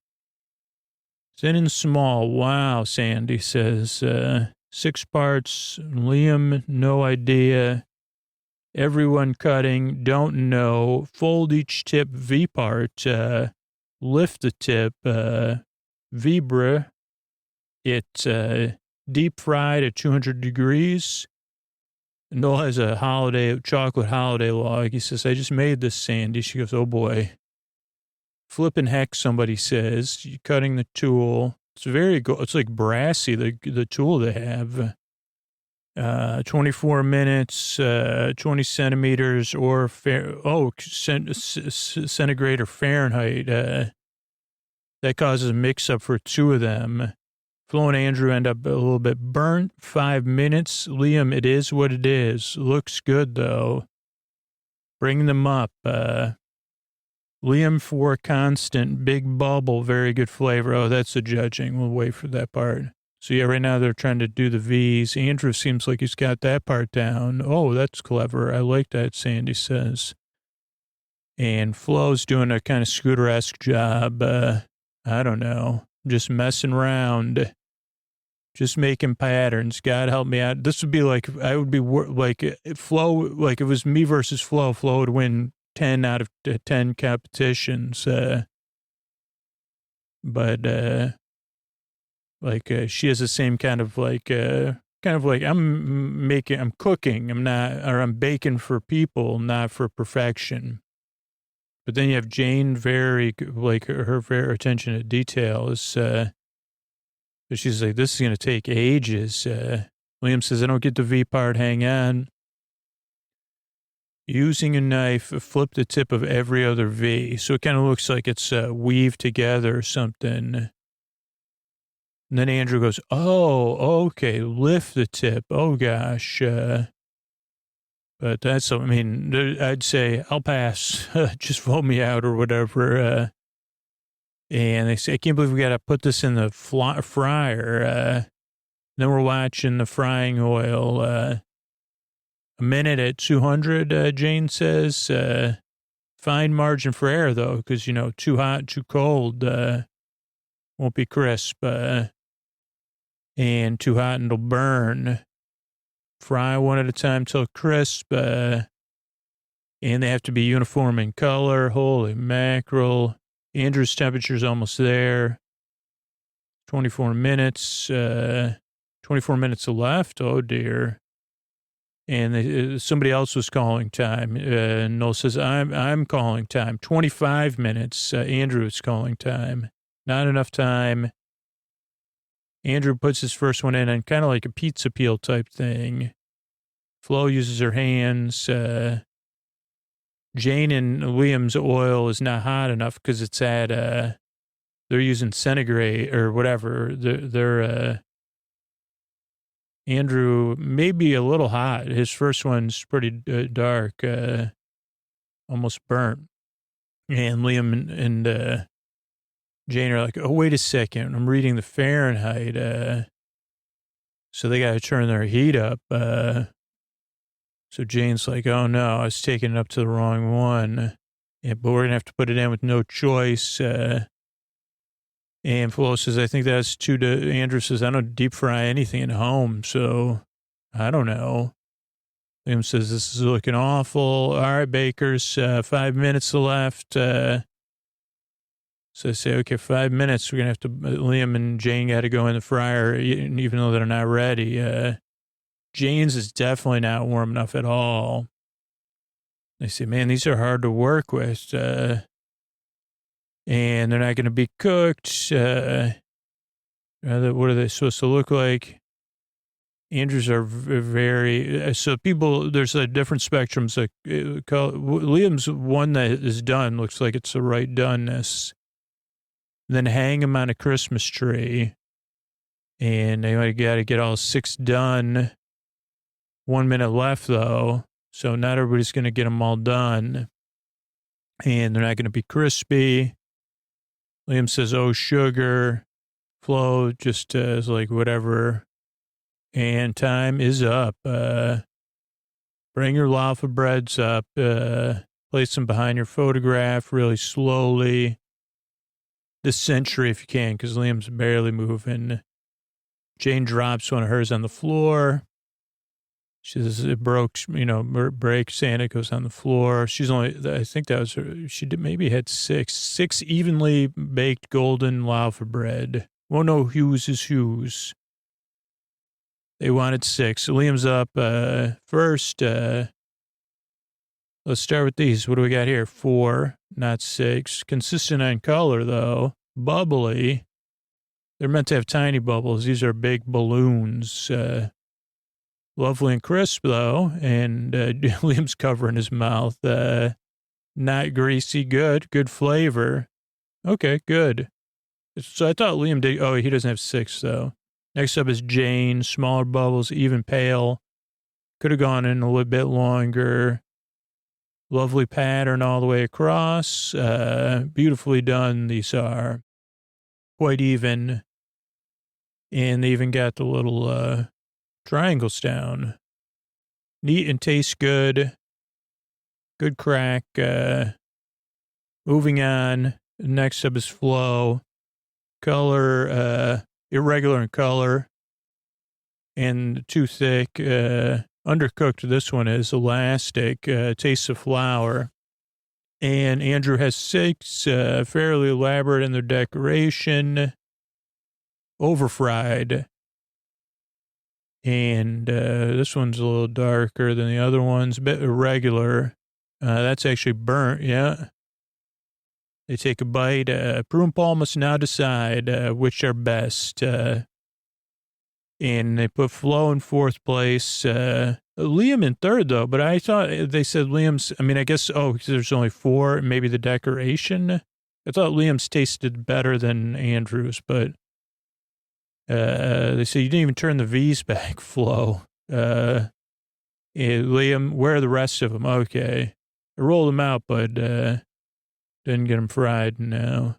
Thin and small. Wow, Sandy says. 6 parts. Liam, no idea. Everyone cutting, don't know. Fold each tip V part. Lift the tip. Vibra. It deep fried at 200 degrees. Noel has a chocolate holiday log. He says, I just made this, Sandy. She goes, oh boy. Flipping heck, somebody says. You're cutting the tool. It's it's like brassy, the tool they have. 24 minutes, 20 centimeters or centigrade or Fahrenheit. That causes a mix up for 2 of them. Flo and Andrew end up a little bit burnt. 5 minutes. Liam, it is what it is. Looks good, though. Bring them up. Liam, 4 constant. Big bubble. Very good flavor. Oh, that's the judging. We'll wait for that part. So, yeah, right now they're trying to do the V's. Andrew seems like he's got that part down. Oh, that's clever. I like that, Sandy says. And Flo's doing a kind of Scooter-esque job. I don't know. Just messing around. Just making patterns. God help me out. This would be like, I would be like, Flo, like if it was me versus Flo, Flo would win 10 out of 10 competitions. But she has the same kind of like I'm cooking. I'm baking for people, not for perfection. But then you have Jane, very attention to detail is, she's like, this is going to take ages. Liam says, I don't get the V part, hang on. Using a knife, flip the tip of every other V. So it kind of looks like it's weaved together or something. And then Andrew goes, oh, okay, lift the tip. Oh, gosh. But that's, I'd say, I'll pass. Just vote me out or whatever. And they say, I can't believe we got to put this in the fryer. Then we're watching the frying oil. A minute at 200, Jane says. Fine margin for error, though, because, too hot, too cold. Won't be crisp. And too hot and it'll burn. Fry one at a time till crisp. And they have to be uniform in color. Holy mackerel. Andrew's temperature's almost there. 24 minutes. 24 minutes left. Oh, dear. And somebody else was calling time. Noel says, I'm calling time. 25 minutes. Andrew is calling time. Not enough time. Andrew puts his first one in on kind of like a pizza peel type thing. Flo uses her hands. Jane and Liam's oil is not hot enough because it's at, they're using centigrade or whatever. They're Andrew may be a little hot. His first one's pretty dark, almost burnt. And Liam and Jane are like, oh, wait a second. I'm reading the Fahrenheit. So they got to turn their heat up. So Jane's like, oh, no, I was taking it up to the wrong one. Yeah, but we're going to have to put it in with no choice. And Flo says, I think that's too, Andrew says, I don't deep fry anything at home, so I don't know. Liam says, this is looking awful. All right, bakers, 5 minutes left. So I say, okay, 5 minutes. We're going to have to, Liam and Jane got to go in the fryer, even though they're not ready. Jane's is definitely not warm enough at all. They say, man, these are hard to work with. And they're not going to be cooked. What are they supposed to look like? Andrews are very, so people, there's different spectrums. Liam's one that is done looks like it's the right doneness. Then hang them on a Christmas tree. And they might got to get all 6 done. 1 minute left, though. So not everybody's going to get them all done. And they're not going to be crispy. Liam says, oh, sugar. Flo just is like, whatever. And time is up. Bring your loaf of breads up. Place them behind your photograph really slowly. This century, if you can, because Liam's barely moving. Jane drops one of hers on the floor. She says it broke, breaks. Santa goes on the floor. She's only, I think that was her. She maybe had 6 evenly baked golden loaf of bread. Well, no, Hughes is Hughes. They wanted 6. Liam's up first. Let's start with these. What do we got here? 4, not 6. Consistent on color, though. Bubbly. They're meant to have tiny bubbles. These are big balloons. Lovely and crisp, though, and Liam's covering his mouth. Not greasy, good flavor. Okay, good. So I thought Liam did, he doesn't have 6, though. Next up is Jane, smaller bubbles, even pale. Could have gone in a little bit longer. Lovely pattern all the way across. Beautifully done, these are. Quite even. And they even got the little... triangles down. Neat and tastes good. Good crack. Moving on. Next up is Flo. Color, irregular in color. And too thick. Undercooked, this one is elastic. Tastes of flour. And Andrew has 6. Fairly elaborate in their decoration. Overfried. And this one's a little darker than the other ones, a bit irregular. That's actually burnt, yeah. They take a bite. Prue and Paul must now decide which are best. And they put Flo in 4th place. Liam in 3rd, though, but I thought they said Liam's, I guess, because there's only 4, maybe the decoration. I thought Liam's tasted better than Andrew's, but... they say you didn't even turn the V's back, Flo. Liam, where are the rest of them? Okay. I rolled them out, but didn't get them fried now.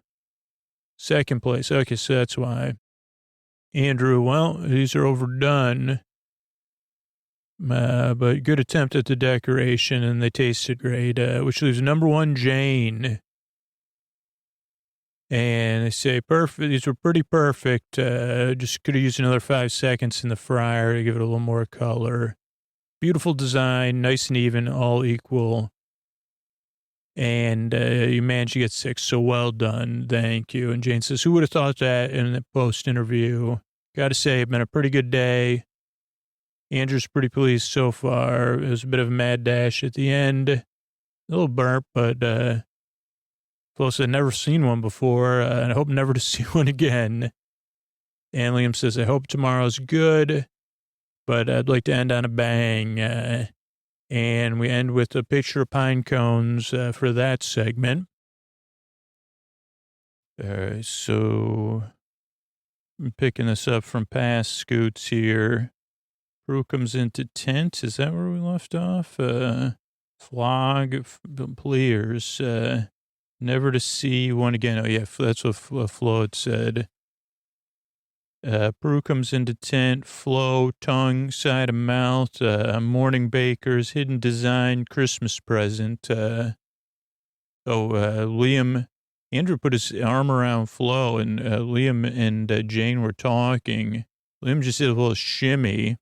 2nd place. Okay, so that's why. Andrew, well, these are overdone. But good attempt at the decoration, and they tasted great, which leaves number 1, Jane. And they say, perfect. These were pretty perfect. Just could have used another 5 seconds in the fryer to give it a little more color. Beautiful design, nice and even, all equal. And you managed to get 6, so well done. Thank you. And Jane says, who would have thought that in the post-interview? Got to say, it's been a pretty good day. Andrew's pretty pleased so far. It was a bit of a mad dash at the end. A little burnt, but Flo said, never seen one before, and I hope never to see one again. And Liam says, I hope tomorrow's good, but I'd like to end on a bang. And we end with a picture of pine cones for that segment. So I'm picking this up from past scoots here. Prue comes into tent. Is that where we left off? Flog, players, never to see one again. Oh, yeah, that's what Flo had said. Prue comes into tent, Flo, tongue, side of mouth, morning bakers, hidden design, Christmas present. Liam, Andrew put his arm around Flo, and Liam and Jane were talking. Liam just did a little shimmy.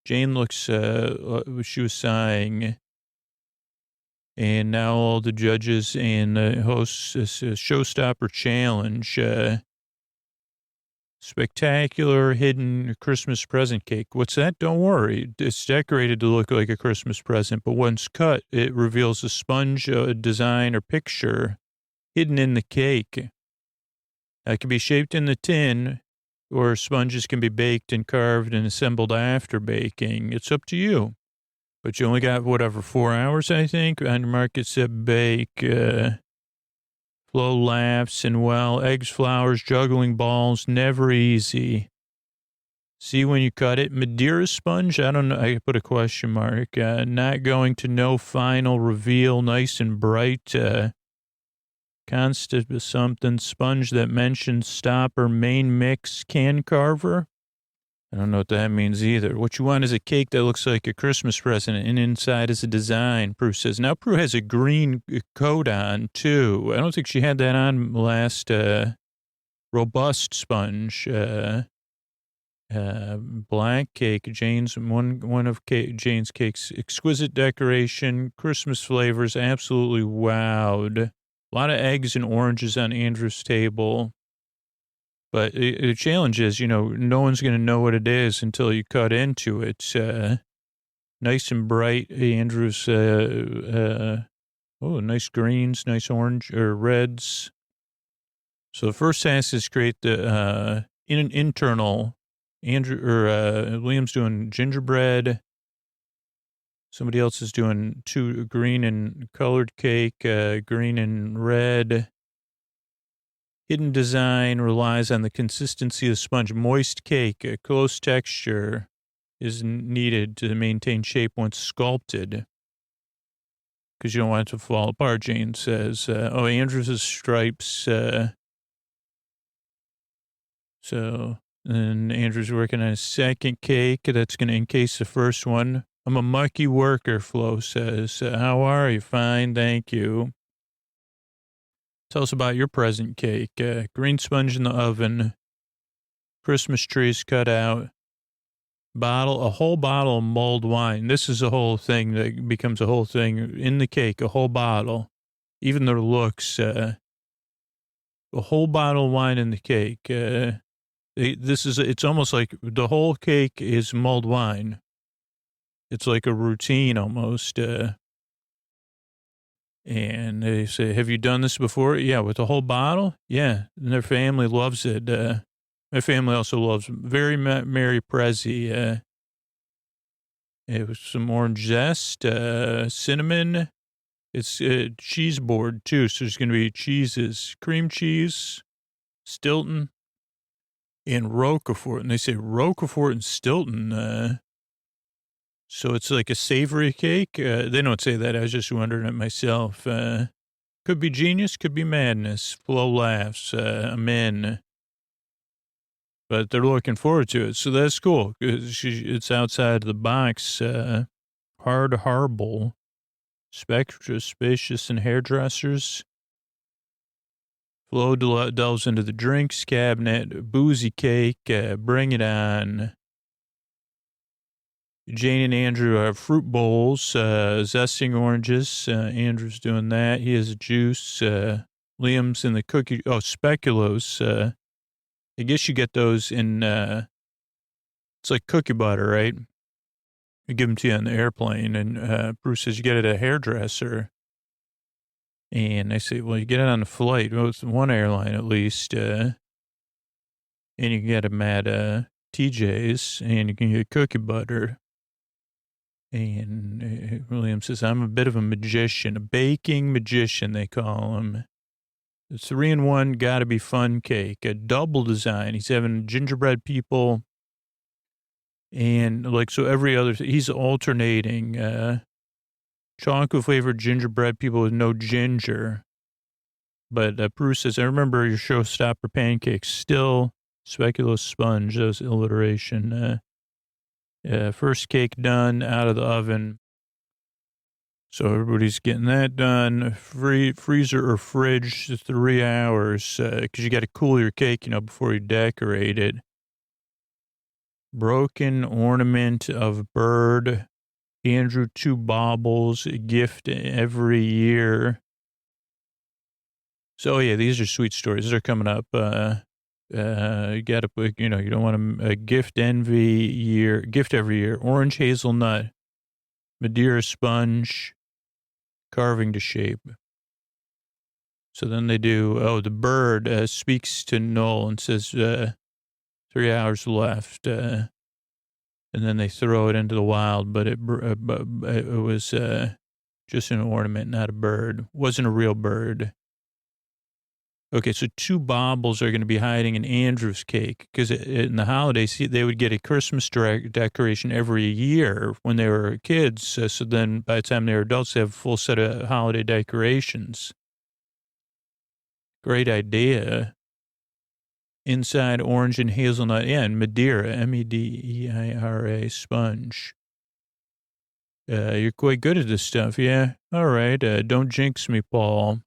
Jane looks, she was sighing. And now all the judges and hosts, showstopper challenge, spectacular hidden Christmas present cake. What's that? Don't worry. It's decorated to look like a Christmas present, but once cut, it reveals a sponge design or picture hidden in the cake. It can be shaped in the tin, or sponges can be baked and carved and assembled after baking. It's up to you. But you only got, 4 hours, I think, on Market said bake. Flo laughs and, eggs, flowers, juggling balls, never easy. See when you cut it? Madeira sponge? I don't know. I put a question mark. Not going to no final reveal, nice and bright. Constant something, sponge that mentions stopper, main mix, can carver. I don't know what that means either. What you want is a cake that looks like a Christmas present, and inside is a design, Prue says. Now Prue has a green coat on, too. I don't think she had that on last robust sponge. Black cake, Jane's one of Jane's cakes. Exquisite decoration, Christmas flavors, absolutely wowed. A lot of eggs and oranges on Andrew's table. But the challenge is, no one's going to know what it is until you cut into it. Nice and bright, Andrew's, nice greens, nice orange or reds. So the first task is create the internal. Liam's doing gingerbread. Somebody else is doing 2 green and colored cake, green and red. Hidden design relies on the consistency of the sponge. Moist cake, a close texture is needed to maintain shape once sculpted. Because you don't want it to fall apart, Jane says. Andrew's is stripes. And Andrew's working on a second cake that's going to encase the first one. I'm a mucky worker, Flo says. How are you? Fine, thank you. Tell us about your present cake. Green sponge in the oven. Christmas trees cut out. A whole bottle of mulled wine. This is a whole thing that becomes a whole thing in the cake, a whole bottle. Even the looks, a whole bottle of wine in the cake. It's almost like the whole cake is mulled wine. It's like a routine almost. And they say, have you done this before? Yeah, with the whole bottle? Yeah, and their family loves it. My family also loves very Merry Prezi. It was some orange zest, cinnamon. It's cheese board, too, so there's going to be cheeses, cream cheese, Stilton, and Roquefort. And they say Roquefort and Stilton. So it's like a savory cake. They don't say that. I was just wondering it myself. Could be genius, could be madness. Flo laughs. I'm in. But they're looking forward to it. So that's cool. It's outside the box. Hard Harble. Spectra, Spacious, and Hairdressers. Flo delves into the drinks cabinet, boozy cake, bring it on. Jane and Andrew have fruit bowls, zesting oranges. Andrew's doing that. He has a juice. Liam's in the cookie. Oh, speculoos. I guess you get those in, it's like cookie butter, right? I give them to you on the airplane. And Bruce says, you get it at a hairdresser. And I say, well, you get it on the flight. Well, it's one airline at least. And you can get them at TJ's, and you can get cookie butter. And William says, I'm a bit of a magician, a baking magician, they call him. The 3-in-1 gotta be fun cake, a double design. He's having gingerbread people. And like, so every other, he's alternating, chocolate flavored gingerbread people with no ginger. But Bruce says, I remember your showstopper pancakes, still speculoos sponge, that was alliteration. First cake done out of the oven. So everybody's getting that done. Freezer or fridge, 3 hours, because you got to cool your cake, before you decorate it. Broken ornament of bird. Andrew, 2 baubles, a gift every year. So, yeah, these are sweet stories. They're coming up. You got to put, you don't want a gift every year. Orange hazelnut, Madeira sponge, carving to shape. So then they do, the bird speaks to Noel and says, 3 hours left. And then they throw it into the wild, but it was just an ornament, not a bird. Wasn't a real bird. Okay, so 2 baubles are going to be hiding in Andrew's cake because in the holidays, they would get a Christmas decoration every year when they were kids. So then by the time they were adults, they have a full set of holiday decorations. Great idea. Inside orange and hazelnut and Madeira, Medeira sponge. You're quite good at this stuff, yeah? All right, don't jinx me, Paul.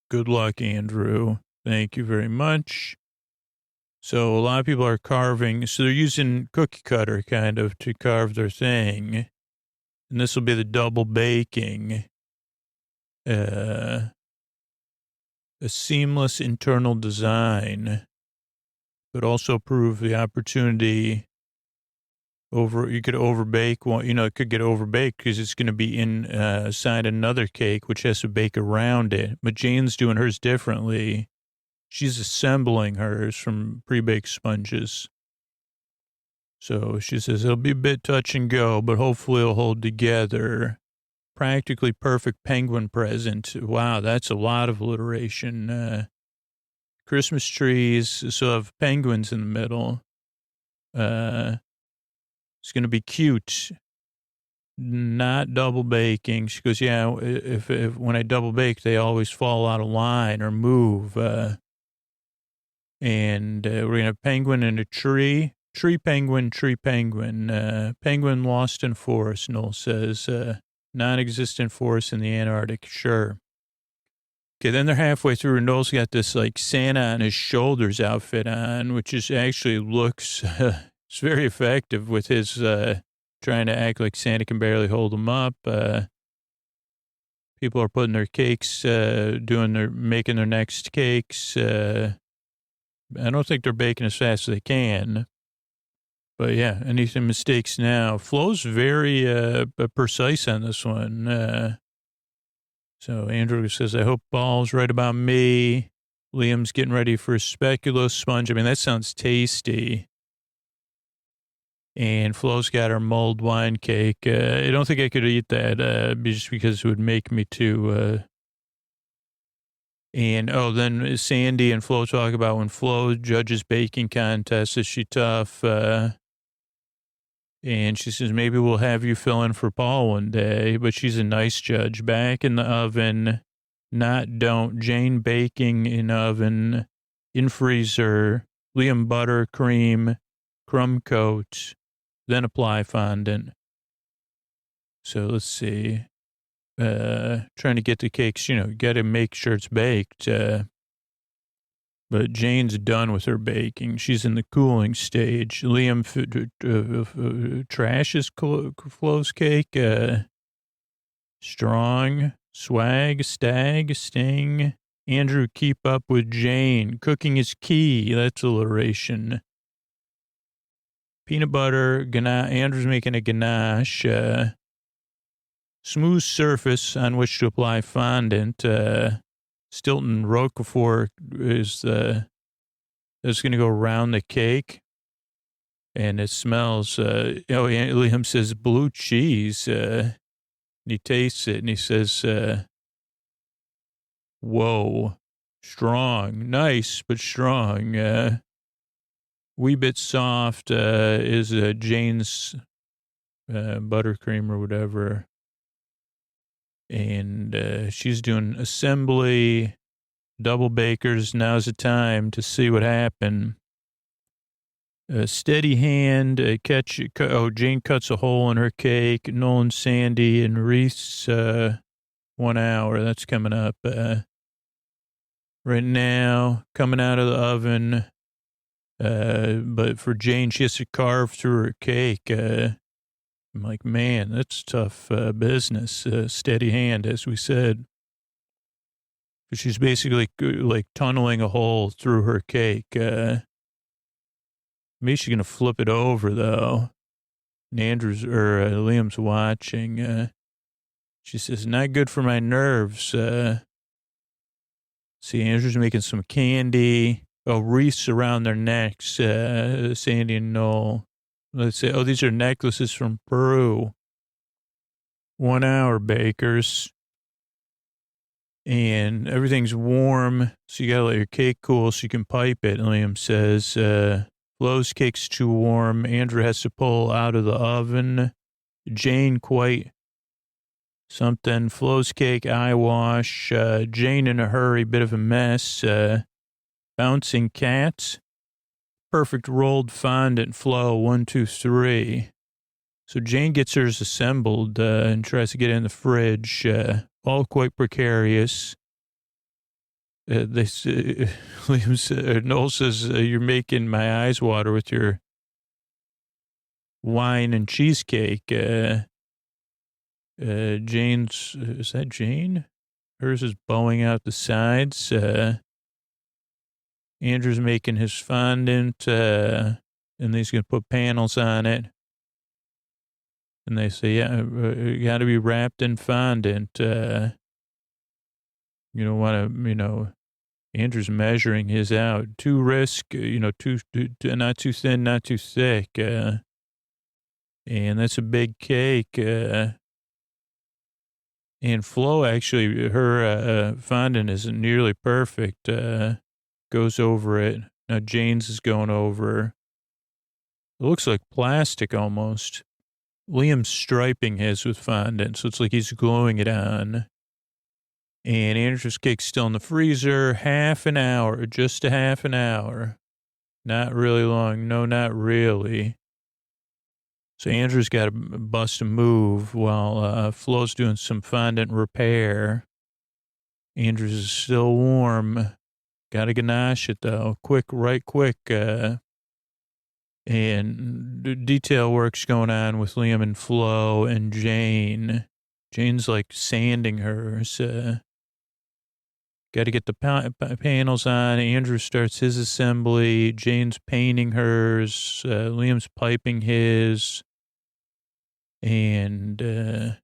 Good luck, Andrew. Thank you very much. So a lot of people are carving. So they're using cookie cutter kind of to carve their thing. And this will be the double baking. A seamless internal design, but also prove the opportunity you could overbake. Well, it could get overbaked because it's going to be inside another cake, which has to bake around it. But Jane's doing hers differently. She's assembling hers from pre-baked sponges. So she says it'll be a bit touch and go, but hopefully it'll hold together. Practically perfect penguin present. Wow, that's a lot of alliteration. Christmas trees, so have penguins in the middle. It's going to be cute. Not double baking. She goes, yeah, if when I double bake, they always fall out of line or move. And we're going to have penguin in a tree. Tree penguin. Penguin lost in forest, Noel says. Non-existent forest in the Antarctic, sure. Okay, then they're halfway through, and Noel's got this, like, Santa on his shoulders outfit on, which is actually looks... It's very effective with his trying to act like Santa can barely hold him up. People are putting their cakes, making their next cakes. I don't think they're baking as fast as they can. But yeah, anything mistakes now. Flo's very precise on this one. So Andrew says, I hope Paul's right about me. Liam's getting ready for a speculoos sponge. I mean, that sounds tasty. And Flo's got her mulled wine cake. I don't think I could eat that just because it would make me too. Then Sandy and Flo talk about when Flo judges baking contests. Is she tough? And she says, maybe we'll have you fill in for Paul one day. But she's a nice judge. Back in the oven, not don't. Jane baking in oven, in freezer. Liam butter, cream, crumb coat. Then apply fondant. So let's see. Trying to get the cakes, got to make sure it's baked. But Jane's done with her baking. She's in the cooling stage. Liam trashes Flo's cake. Strong, swag, stag, sting. Andrew keep up with Jane. Cooking is key. That's alliteration. Peanut butter, ganache. Andrew's making a ganache. Smooth surface on which to apply fondant. Stilton Roquefort is going to go around the cake. And it smells, Liam says blue cheese. And he tastes it and he says, whoa, strong, nice, but strong. Wee bit soft is Jane's buttercream or whatever. And she's doing assembly, double bakers. Now's the time to see what happened. Steady hand, Jane cuts a hole in her cake. Nolan, Sandy, and Reese, 1 hour. That's coming up. Right now, coming out of the oven. But for Jane, she has to carve through her cake. I'm like, man, that's tough business. Steady hand, as we said. She's basically like tunneling a hole through her cake. Maybe she's going to flip it over, though. And Liam's watching. She says, not good for my nerves. See, Andrew's making some candy. Oh, wreaths around their necks, Sandy and Noel. Let's say, these are necklaces from Peru. 1 hour bakers. And everything's warm, so you gotta let your cake cool so you can pipe it, Liam says. Flo's cake's too warm. Andrew has to pull out of the oven. Jane quite something. Flo's cake, eye wash. Jane in a hurry, bit of a mess. Bouncing cats. Perfect rolled fondant. Flo, 1, 2, 3. So Jane gets hers assembled and tries to get it in the fridge. All quite precarious. Noel says, you're making my eyes water with your wine and cheesecake. Jane's, is that Jane? Hers is bowing out the sides. Andrew's making his fondant, and he's going to put panels on it. And they say, you got to be wrapped in fondant. You don't want to, Andrew's measuring his out. Too not too thin, not too thick. And that's a big cake. And Flo, actually, her fondant isn't nearly perfect. Goes over it. Now Jane's is going over. It looks like plastic almost. Liam's striping his with fondant, so it's like he's gluing it on. And Andrew's cake's still in the freezer. Half an hour, just a half an hour. Not really long. No, not really. So Andrew's got to bust a move while Flo's doing some fondant repair. Andrew's is still warm. Got to ganache it, though. Quick. And detail work's going on with Liam and Flo and Jane. Jane's like sanding hers. Got to get the panels on. Andrew starts his assembly. Jane's painting hers. Liam's piping his. And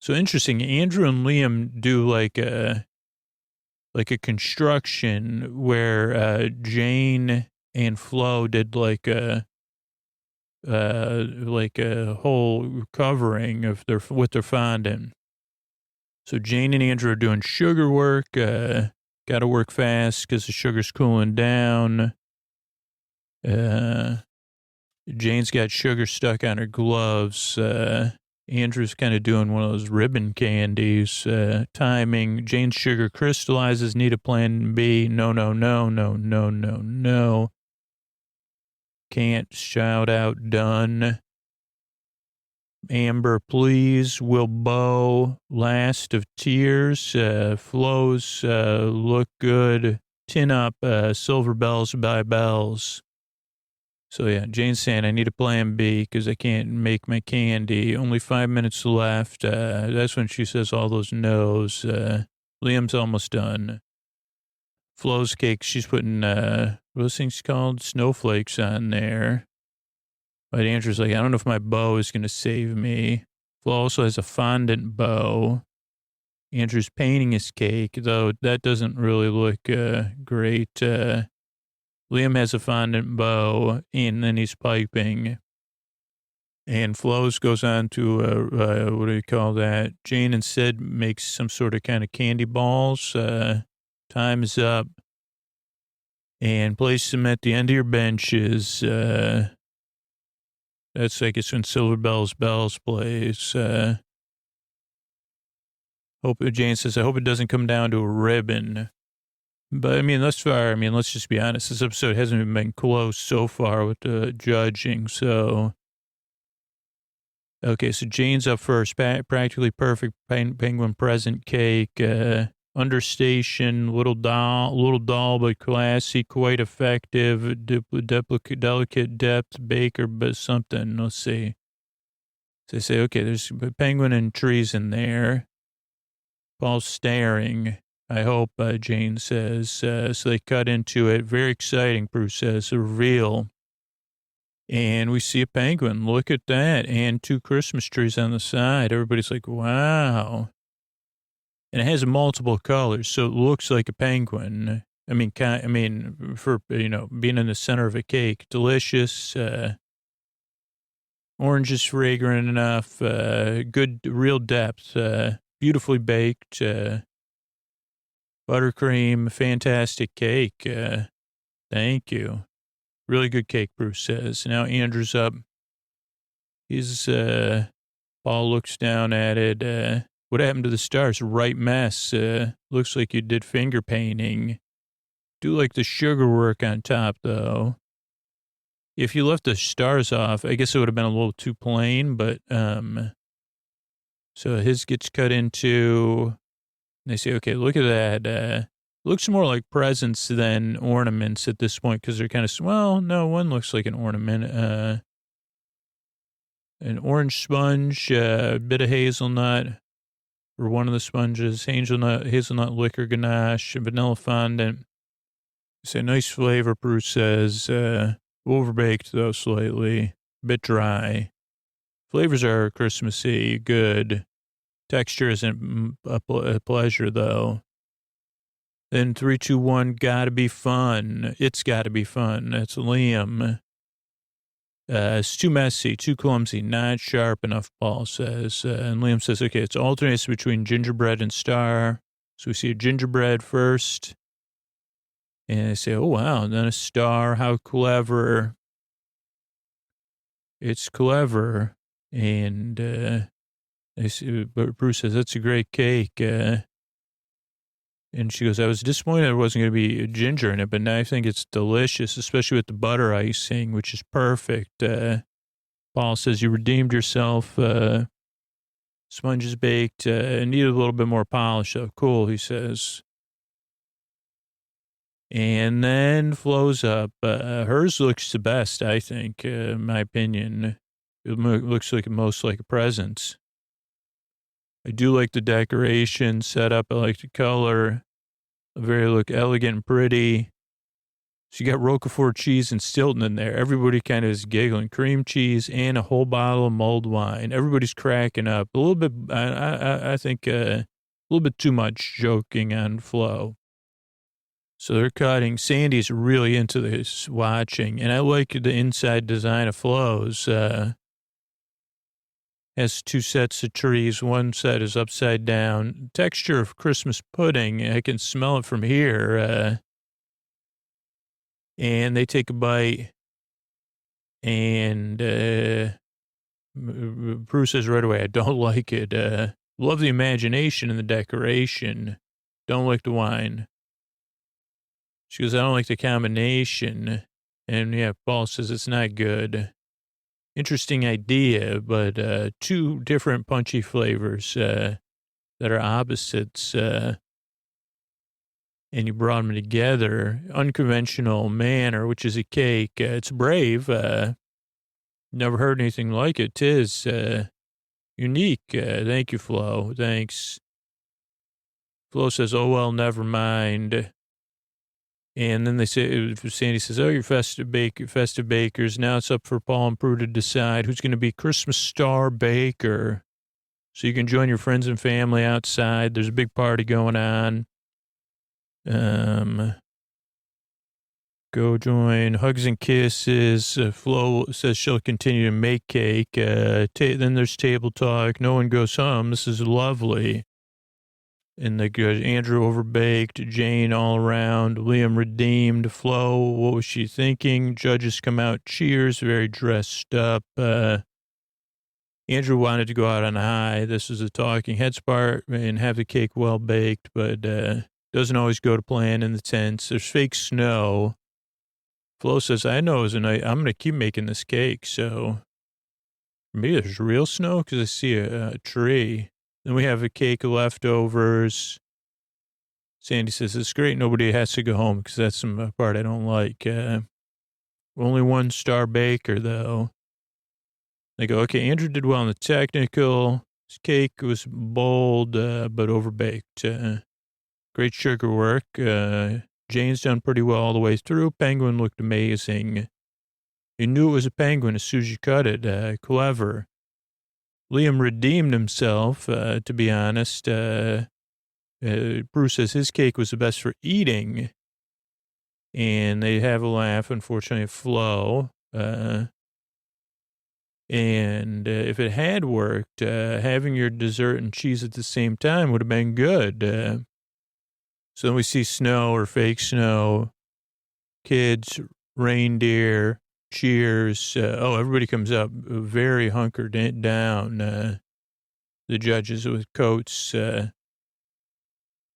so interesting. Andrew and Liam do like a construction where Jane and Flo did like a whole covering of with their fondant. So Jane and Andrew are doing sugar work. Got to work fast because the sugar's cooling down. Jane's got sugar stuck on her gloves. Andrew's kind of doing one of those ribbon candies. Timing. Jane's sugar crystallizes. Need a plan B. No. Can't shout out done. Amber, please. Will bow. Last of tears. Flows look good. tin up silver bells by bells. So yeah, Jane's saying I need a plan B because I can't make my candy. Only 5 minutes left. That's when she says all those no's. Liam's almost done. Flo's cake, she's putting, what those things called? Snowflakes on there. But Andrew's like, I don't know if my bow is going to save me. Flo also has a fondant bow. Andrew's painting his cake, though that doesn't really look great. Liam has a fondant bow, and then he's piping. And Flo's goes on to, what do you call that? Jane and Sid makes some sort of kind of candy balls. Time is up. And place them at the end of your benches. That's, I guess, when Silver Bells plays. Jane says, I hope it doesn't come down to a ribbon. But, I mean, thus far, let's just be honest. This episode hasn't even been close so far with the judging, so. Okay, so Jane's up first. Practically perfect penguin present cake. Understation, little doll, but classy, quite effective. Delicate depth, baker, but something. Let's see. So they say, okay, there's a penguin and trees in there. Paul's staring. I hope, Jane says. So they cut into it. Very exciting, Bruce says. A reveal. And we see a penguin. Look at that. And 2 Christmas trees on the side. Everybody's like, wow. And it has multiple colors, so it looks like a penguin. For, being in the center of a cake. Delicious. Orange is fragrant enough. Good, real depth. Beautifully baked. Buttercream, fantastic cake. Thank you. Really good cake, Bruce says. Now Andrew's up. Paul looks down at it. What happened to the stars? Right mess. Looks like you did finger painting. Do like the sugar work on top, though. If you left the stars off, I guess it would have been a little too plain, but, so his gets cut into. They say, okay, look at that. Looks more like presents than ornaments at this point because they're kind of, well, no, one looks like an ornament. An orange sponge, a bit of hazelnut for one of the sponges, hazelnut liquor ganache, vanilla fondant. It's a nice flavor, Bruce says. Overbaked, though, slightly. A bit dry. Flavors are Christmassy, good. Texture isn't a pleasure, though. Then 3, 2, 1, gotta be fun. It's gotta be fun. That's Liam. It's too messy, too clumsy, not sharp enough, Paul says. And Liam says, okay, it's alternates between gingerbread and star. So we see a gingerbread first. And they say, oh, wow, and then a star. How clever. It's clever. And they say, but Bruce says, that's a great cake. And she goes, I was disappointed there wasn't going to be ginger in it, but now I think it's delicious, especially with the butter icing, which is perfect. Paul says, you redeemed yourself. Sponge is baked. Needed a little bit more polish. Oh, cool, he says. And then flows up. Hers looks the best, I think, in my opinion. It looks like most like a present. I do like the decoration set up. I like the color. Look elegant and pretty. So you got Roquefort cheese and Stilton in there. Everybody kind of is giggling. Cream cheese and a whole bottle of mulled wine. Everybody's cracking up. A little bit, I think, a little bit too much joking on Flo. So they're cutting. Sandy's really into this watching. And I like the inside design of Flo's. Has 2 sets of trees. One set is upside down. Texture of Christmas pudding. I can smell it from here. And they take a bite. And Bruce says right away, I don't like it. Love the imagination and the decoration. Don't like the wine. She goes, I don't like the combination. And yeah, Paul says it's not good. Interesting idea, but 2 different punchy flavors that are opposites. and you brought them together, unconventional manner, which is a cake. It's brave. Never heard anything like it. 'Tis unique. Thank you, Flo. Thanks. Flo says, oh, well, never mind. And then Sandy says, oh, you're festive bakers. Now it's up for Paul and Prue to decide who's going to be Christmas star baker. So you can join your friends and family outside. There's a big party going on. Go join. Hugs and kisses. Flo says she'll continue to make cake. Then there's table talk. No one goes home. This is lovely. And the good Andrew overbaked, Jane all around, Liam redeemed, Flo, what was she thinking? Judges come out, cheers, very dressed up. Andrew wanted to go out on a high. This is a talking heads part and have the cake well baked, but doesn't always go to plan in the tents. There's fake snow. Flo says, I know I'm going to keep making this cake. So maybe there's real snow because I see a tree. Then we have a cake of leftovers. Sandy says, it's great. Nobody has to go home because that's some part I don't like. Only one star baker, though. They go, okay, Andrew did well on the technical. His cake was bold, but overbaked. Great sugar work. Jane's done pretty well all the way through. Penguin looked amazing. You knew it was a penguin as soon as you cut it. Clever. Liam redeemed himself, to be honest. Bruce says his cake was the best for eating. And they have a laugh, unfortunately, Flo. And if it had worked, having your dessert and cheese at the same time would have been good. So then we see snow or fake snow, kids, reindeer, cheers. Everybody comes up very hunkered down. The judges with coats.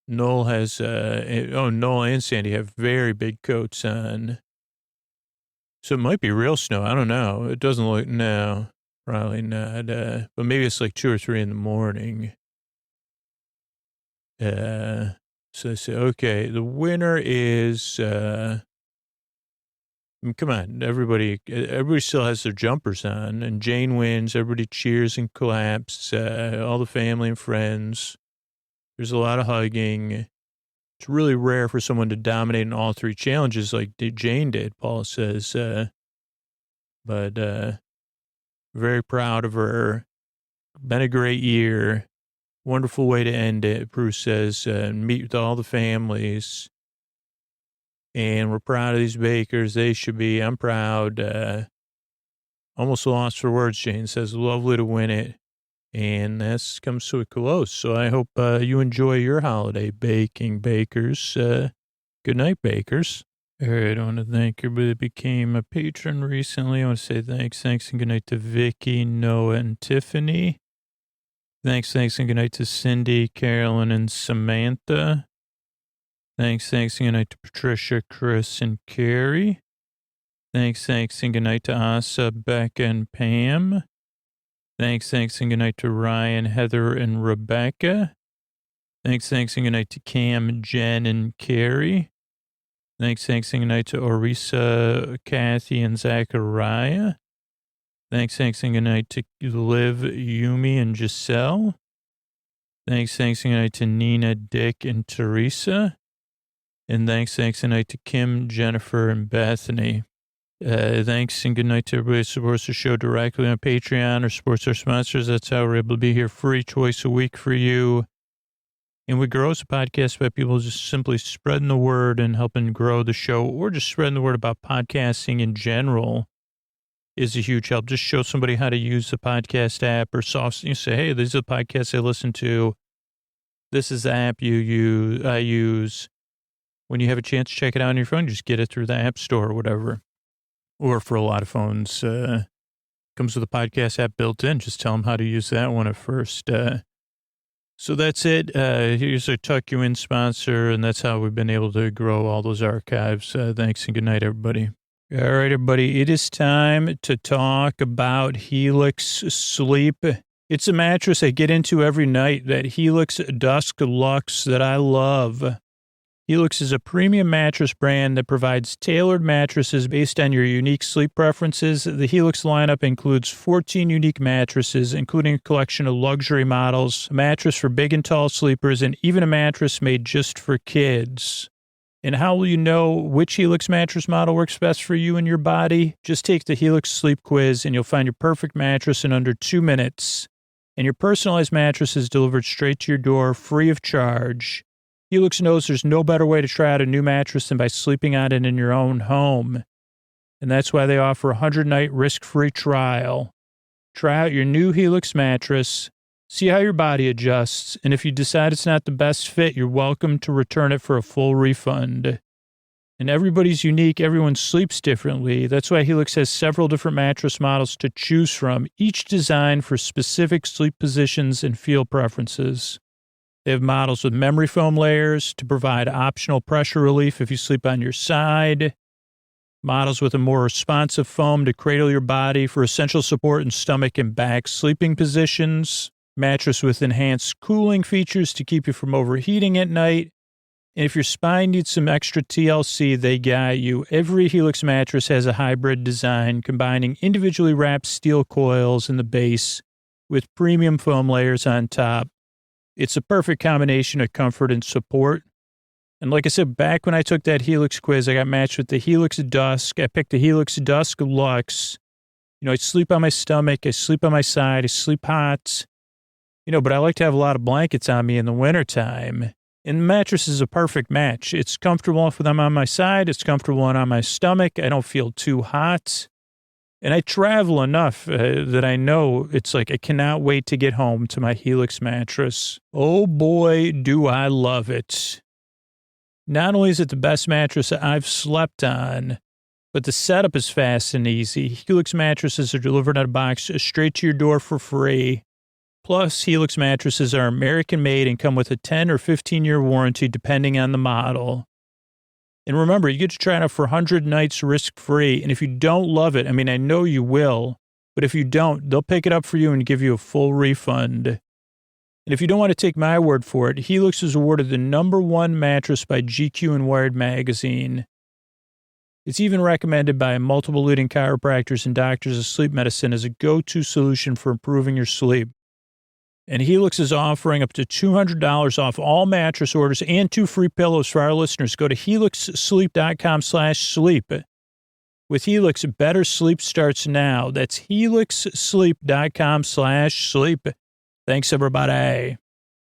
Noel and Sandy have very big coats on. So it might be real snow. I don't know. It doesn't look, no, probably not. But maybe it's like 2 or 3 in the morning. So I say, okay, the winner is, come on, everybody still has their jumpers on, and Jane wins. Everybody cheers and claps, all the family and friends. There's a lot of hugging. It's really rare for someone to dominate in all 3 challenges like Jane did, Paul says. But very proud of her. Been a great year. Wonderful way to end it, Bruce says. Meet with all the families. And we're proud of these bakers. They should be. I'm proud. Almost lost for words, Jane says. Lovely to win it. And that comes to a close. So I hope you enjoy your holiday baking, bakers. Good night, bakers. All right, I want to thank everybody that became a patron recently. I want to say thanks, and good night to Vicky, Noah, and Tiffany. Thanks, and good night to Cindy, Carolyn, and Samantha. Thanks, and good night to Patricia, Chris, and Carrie. Thanks, and good night to Asa, Becca, and Pam. Thanks, and good night to Ryan, Heather, and Rebecca. Thanks, and good night to Cam, Jen, and Carrie. Thanks, and good night to Orisa, Kathy, and Zachariah. Thanks, and good night to Liv, Yumi, and Giselle. Thanks, and good night to Nina, Dick, and Teresa. And thanks, and good night to Kim, Jennifer, and Bethany. Thanks and good night to everybody who supports the show directly on Patreon or supports our sponsors. That's how we're able to be here free twice a week for you. And we grow as a podcast by people just simply spreading the word and helping grow the show, or just spreading the word about podcasting in general is a huge help. Just show somebody how to use the podcast app or soft. You say, hey, these are the podcasts I listen to. This is the app I use. When you have a chance to check it out on your phone, just get it through the app store or whatever. Or for a lot of phones, comes with a podcast app built in. Just tell them how to use that one at first. So that's it. Here's our Tuck You In sponsor, and that's how we've been able to grow all those archives. Thanks and good night, everybody. All right, everybody. It is time to talk about Helix Sleep. It's a mattress I get into every night, that Helix Dusk Luxe that I love. Helix is a premium mattress brand that provides tailored mattresses based on your unique sleep preferences. The Helix lineup includes 14 unique mattresses, including a collection of luxury models, a mattress for big and tall sleepers, and even a mattress made just for kids. And how will you know which Helix mattress model works best for you and your body? Just take the Helix Sleep Quiz and you'll find your perfect mattress in under 2 minutes. And your personalized mattress is delivered straight to your door, free of charge. Helix knows there's no better way to try out a new mattress than by sleeping on it in your own home. And that's why they offer a 100-night risk-free trial. Try out your new Helix mattress, see how your body adjusts, and if you decide it's not the best fit, you're welcome to return it for a full refund. And everybody's unique, everyone sleeps differently. That's why Helix has several different mattress models to choose from, each designed for specific sleep positions and feel preferences. They have models with memory foam layers to provide optional pressure relief if you sleep on your side. Models with a more responsive foam to cradle your body for essential support in stomach and back sleeping positions. Mattress with enhanced cooling features to keep you from overheating at night. And if your spine needs some extra TLC, they got you. Every Helix mattress has a hybrid design combining individually wrapped steel coils in the base with premium foam layers on top. It's a perfect combination of comfort and support. And like I said, back when I took that Helix quiz, I got matched with the Helix Dusk. I picked the Helix Dusk Luxe. You know, I sleep on my stomach. I sleep on my side. I sleep hot. You know, but I like to have a lot of blankets on me in the wintertime. And the mattress is a perfect match. It's comfortable if I'm on my side. It's comfortable when I'm on my stomach. I don't feel too hot. And I travel enough that I know it's like I cannot wait to get home to my Helix mattress. Oh boy, do I love it. Not only is it the best mattress I've slept on, but the setup is fast and easy. Helix mattresses are delivered in a box straight to your door for free. Plus, Helix mattresses are American-made and come with a 10 or 15-year warranty depending on the model. And remember, you get to try it out for 100 nights risk-free. And if you don't love it, I mean, I know you will, but if you don't, they'll pick it up for you and give you a full refund. And if you don't want to take my word for it, Helix was awarded the #1 mattress by GQ and Wired magazine. It's even recommended by multiple leading chiropractors and doctors of sleep medicine as a go-to solution for improving your sleep. And Helix is offering up to $200 off all mattress orders and 2 free pillows for our listeners. Go to helixsleep.com/sleep. With Helix, better sleep starts now. That's helixsleep.com/sleep. Thanks, everybody.